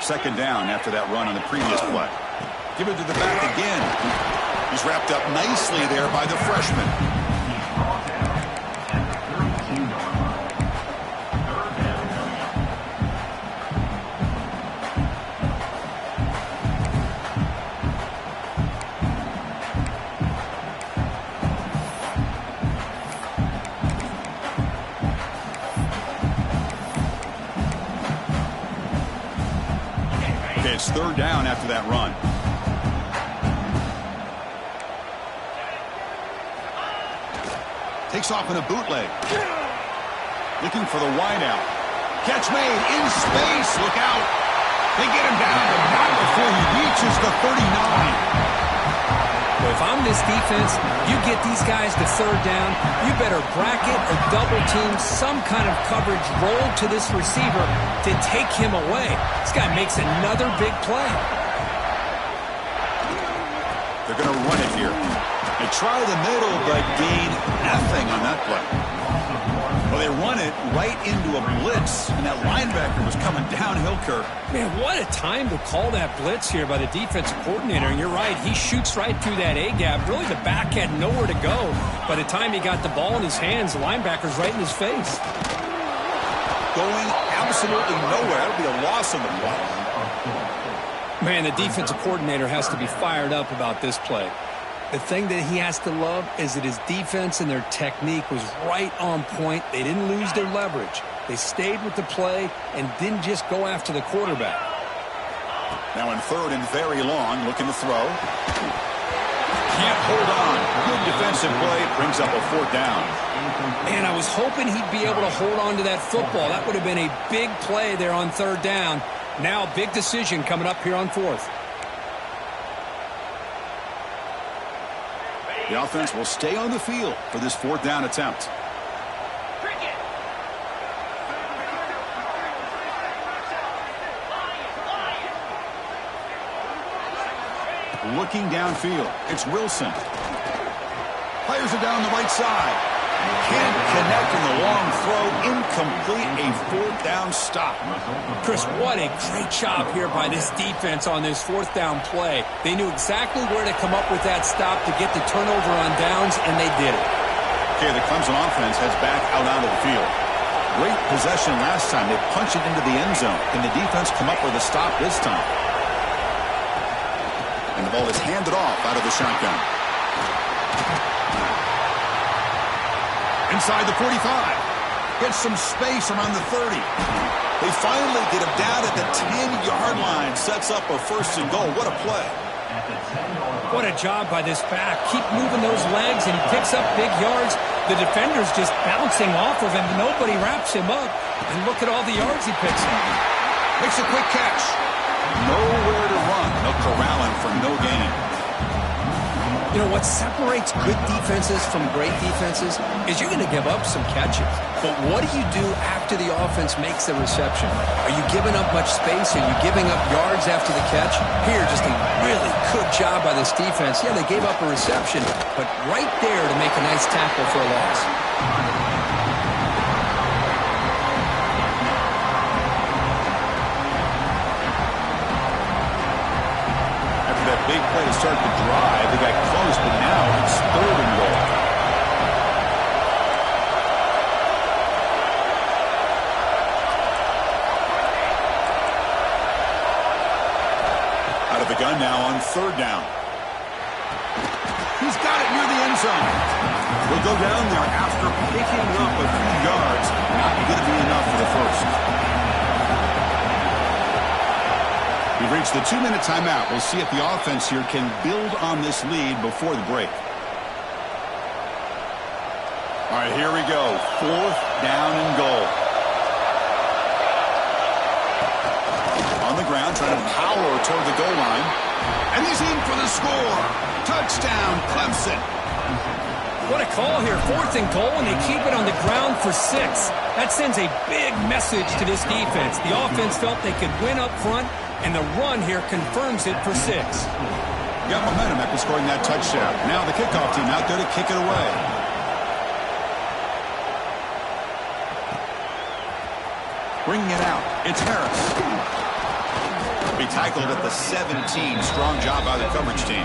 Second down after that run on the previous play. Give it to the back again. He's wrapped up nicely there by the freshman. It's third down after that run. Takes off in a bootleg. Looking for the wideout. Catch made in space. Look out. They get him down, but not before he reaches the 39. Well, if I'm this defense, you get these guys to third down, you better bracket or double team some kind of coverage roll to this receiver to take him away. This guy makes another big play. They're going to run it here. They try the middle, but gain nothing on that play. Well, they run it right into a blitz, and that linebacker was coming downhill, Kirk. Man, what a time to call that blitz here by the defensive coordinator. And you're right, he shoots right through that A-gap. Really, the back had nowhere to go. By the time he got the ball in his hands, the linebacker's right in his face. Going absolutely nowhere. That'll be a loss on the play. Man, the defensive coordinator has to be fired up about this play. The thing that he has to love is that his defense and their technique was right on point. They didn't lose their leverage. They stayed with the play and didn't just go after the quarterback. Now in third and very long, looking to throw. Can't hold on. Good defensive play. Brings up a fourth down. Man, I was hoping he'd be able to hold on to that football. That would have been a big play there on third down. Now, big decision coming up here on fourth. The offense will stay on the field for this fourth down attempt. Looking downfield, it's Wilson. Fires it down the right side. Can't connect in the long throw. Incomplete, a fourth down stop. Chris, what a great job here by this defense on this fourth down play. They knew exactly where to come up with that stop to get the turnover on downs, and they did it. Okay, the Clemson offense heads back out onto the field. Great possession last time. They punched it into the end zone. Can the defense come up with a stop this time? And the ball is handed off out of the shotgun. Inside the 45. Gets some space around the 30. They finally get him down at the 10-yard line. Sets up a first and goal. What a play. What a job by this back. Keep moving those legs, and he picks up big yards. The defender's just bouncing off of him. Nobody wraps him up. And look at all the yards he picks up. Makes a quick catch. Nowhere to run. They'll corral him for no gain. You know, what separates good defenses from great defenses is you're going to give up some catches. But what do you do after the offense makes the reception? Are you giving up much space? Are you giving up yards after the catch? Here, just a really good job by this defense. Yeah, they gave up a reception, but right there to make a nice tackle for a loss. Big play to start the drive. They got close, but now it's third and goal. Out of the gun now on third down. He's got it near the end zone. We'll go down there after picking up a few yards. Not going to be enough for the first. We've reached the 2-minute timeout. We'll see if the offense here can build on this lead before the break. All right, here we go. Fourth down and goal. On the ground, trying to power toward the goal line. And he's in for the score. Touchdown, Clemson. What a call here. Fourth and goal, and they keep it on the ground for 6. That sends a big message to this defense. The offense felt they could win up front, and the run here confirms it for 6. Got momentum after scoring that touchdown. Now the kickoff team out there to kick it away. Bringing it out, it's Harris. Be tackled at the 17. Strong job by the coverage team.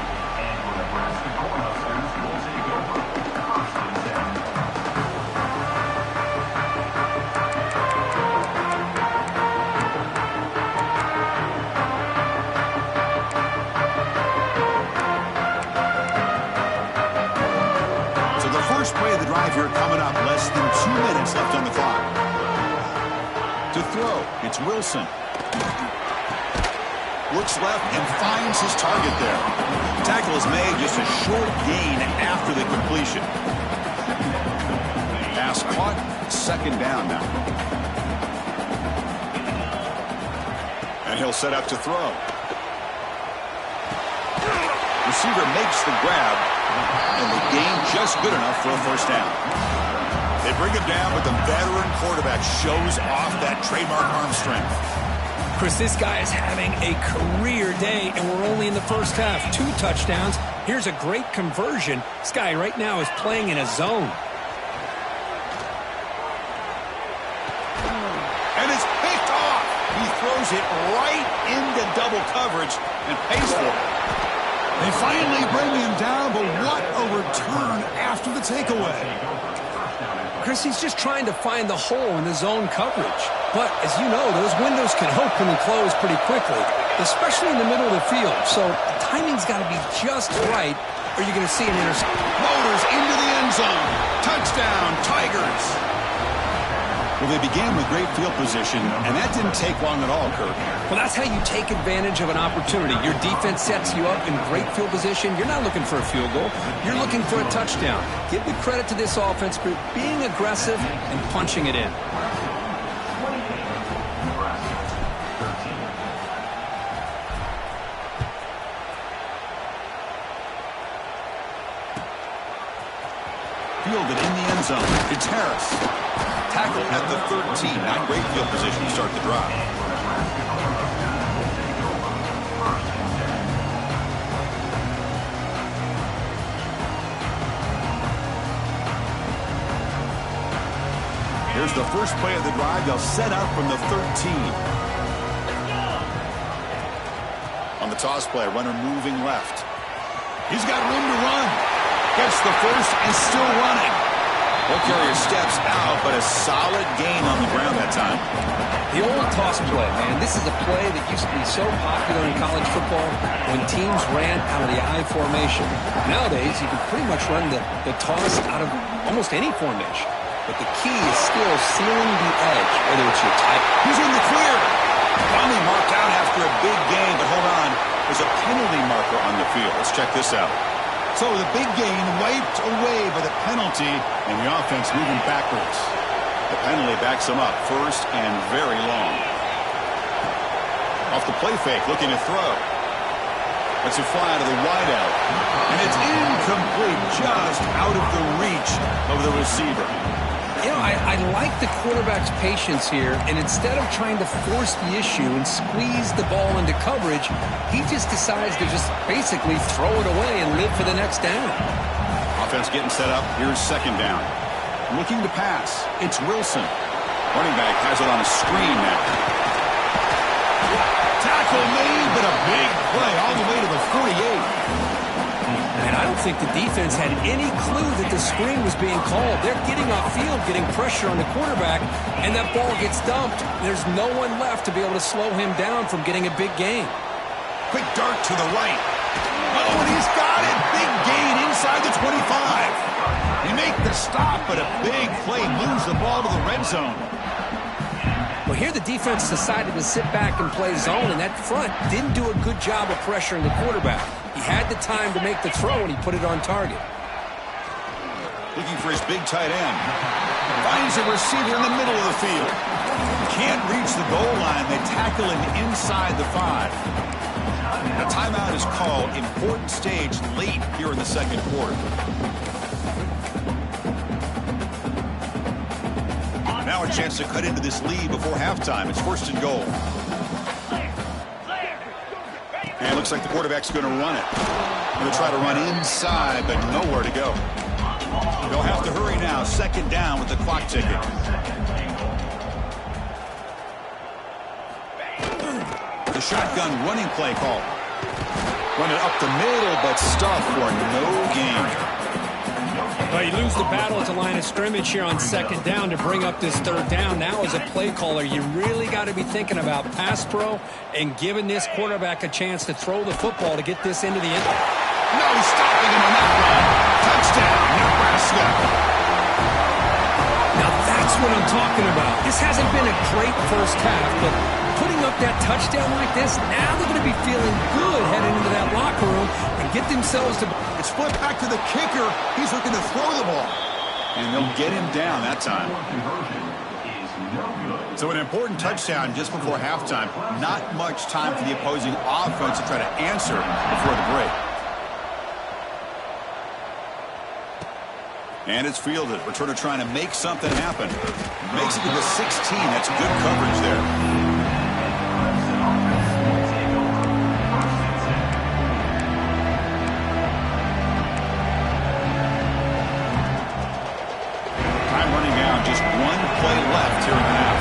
So the first play of the drive here coming up. Less than 2 minutes left on the clock. To throw, it's Wilson. Looks left and finds his target there. Tackle is made, just a short gain after the completion. Pass caught, second down now. And he'll set up to throw. Receiver makes the grab, and the gain just good enough for a first down. They bring him down, but the veteran quarterback shows off that trademark arm strength. Chris, this guy is having a career day, and we're only in the first half. 2 touchdowns. Here's a great conversion. This guy right now is playing in a zone. And it's picked off. He throws it right into double coverage and pays for it. They finally bring him down, but what a return after the takeaway. Chris, he's just trying to find the hole in the zone coverage. But, as you know, those windows can open and close pretty quickly, especially in the middle of the field. So the timing's got to be just right, or you're going to see an interception. Motors into the end zone. Touchdown, Tigers. Well, they began with great field position, and that didn't take long at all, Kirk. Well, that's how you take advantage of an opportunity. Your defense sets you up in great field position. You're not looking for a field goal. You're looking for a touchdown. Give the credit to this offense for being aggressive and punching it in. Fielded in the end zone. It's Harris. Tackled at the 13. Not great field position to start the drive. Here's the first play of the drive. They'll set up from the 13. On the toss play, runner moving left. He's got room to run. Gets the first and still running. Ball carrier steps out, but a solid gain on the ground that time. The old toss play, man. This is a play that used to be so popular in college football when teams ran out of the I formation. Nowadays, you can pretty much run the toss out of almost any formation. But the key is still sealing the edge, whether it's your tight. He's in the clear. Finally marked out after a big gain, but hold on. There's a penalty marker on the field. Let's check this out. So the big gain wiped away by the penalty, and the offense moving backwards. The penalty backs them up first and very long. Off the play fake, looking to throw. Let's it fly to the wideout. And it's incomplete, just out of the reach of the receiver. You know, I like the quarterback's patience here, and instead of trying to force the issue and squeeze the ball into coverage, he just decides to just basically throw it away and live for the next down. Offense getting set up. Here's second down. Looking to pass. It's Wilson. Running back has it on a screen now. Tackle made, but a big play all the way to the 48. And I don't think the defense had any clue that the screen was being called. They're getting upfield, getting pressure on the quarterback, and that ball gets dumped. There's no one left to be able to slow him down from getting a big gain. Quick dart to the right. Oh, and he's got it. Big gain inside the 25. They make the stop, but a big play moves the ball to the red zone. Well, here the defense decided to sit back and play zone, and that front didn't do a good job of pressuring the quarterback. He had the time to make the throw, and he put it on target. Looking for his big tight end. Finds a receiver in the middle of the field. Can't reach the goal line. They tackle him inside the 5. A timeout is called. Important stage late here in the second quarter. Now a chance to cut into this lead before halftime. It's first and goal. And it looks like the quarterback's going to run it. Going to try to run inside, but nowhere to go. They'll have to hurry now. Second down with the clock ticking. shotgun running play call. Run it up the middle, but stuffed for no gain. Well, you lose the battle at the line of scrimmage here on second down to bring up this third down. Now, as a play caller, you really got to be thinking about pass pro and giving this quarterback a chance to throw the football to get this into the end. No, he's stopping him on that run. Touchdown, Nebraska. Now, that's what I'm talking about. This hasn't been a great first half, but putting up that touchdown like this, now they're going to be feeling good heading into that locker room and get themselves to... It's flipped back to the kicker. He's looking to throw the ball. And they'll get him down that time. So an important touchdown just before halftime. Not much time for the opposing offense to try to answer before the break. And it's fielded. Returner trying to make something happen. Makes it to the 16. That's good coverage there. Just one play left here in the half.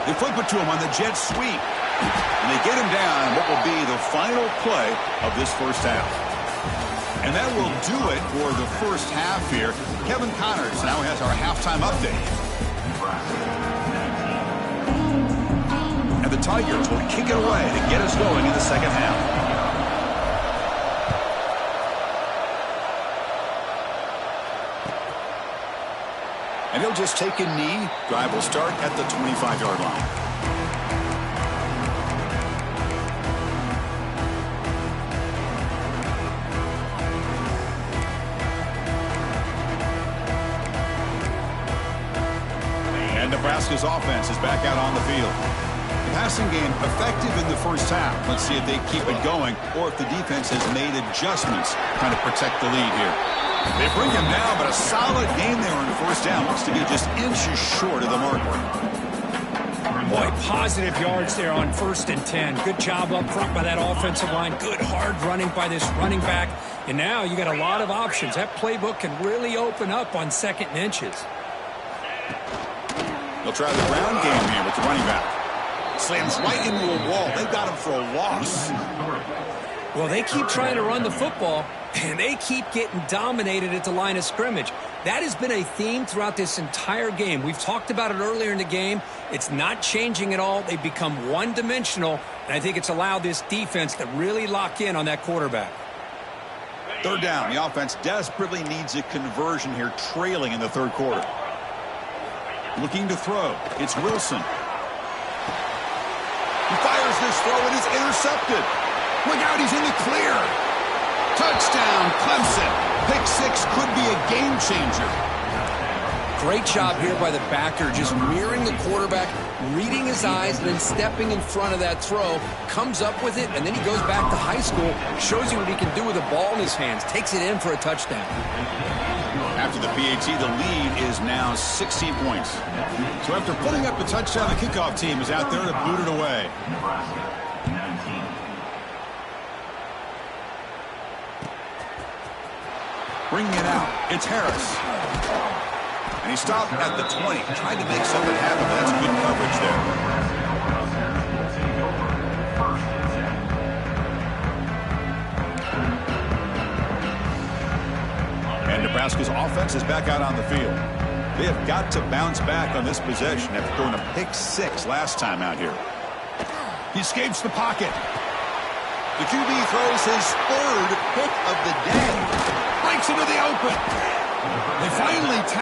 They flip it to him on the jet sweep. And they get him down what will be the final play of this first half. And that will do it for the first half here. Kevin Connors now has our halftime update. And the Tigers will kick it away to get us going in the second half. And he'll just take a knee. Drive will start at the 25-yard line. And Nebraska's offense is back out on the field. The passing game effective in the first half. Let's see if they keep it going or if the defense has made adjustments trying to protect the lead here. They bring him down, but a solid game there on first down. Looks to be just inches short of the mark. Boy, positive yards there on 1st and 10. Good job up front by that offensive line. Good hard running by this running back. And now you got a lot of options. That playbook can really open up on 2nd and inches. They'll try the ground game here with the running back. Slams right into a wall. They got him for a loss. Well, they keep trying to run the football, and they keep getting dominated at the line of scrimmage. That has been a theme throughout this entire game. We've talked about it earlier in the game. It's not changing at all. They've become one-dimensional, and I think it's allowed this defense to really lock in on that quarterback. Third down. The offense desperately needs a conversion here, trailing in the third quarter. Looking to throw. It's Wilson. He fires this throw, and it's intercepted. Look out, he's in the clear. Touchdown, Clemson. Pick six could be a game changer. Great job here by the backer, just mirroring the quarterback, reading his eyes, and then stepping in front of that throw. Comes up with it, and then he goes back to high school, shows you what he can do with the ball in his hands, takes it in for a touchdown. After the PAT, the lead is now 16 points. So after putting up the touchdown, the kickoff team is out there to boot it away. Bringing it out, it's Harris. And he stopped at the 20, trying to make something happen, but that's good coverage there. And Nebraska's offense is back out on the field. They have got to bounce back on this possession after throwing a pick six last time out here. He escapes the pocket. The QB throws his third pick of the day. Breaks into the open. They finally tackle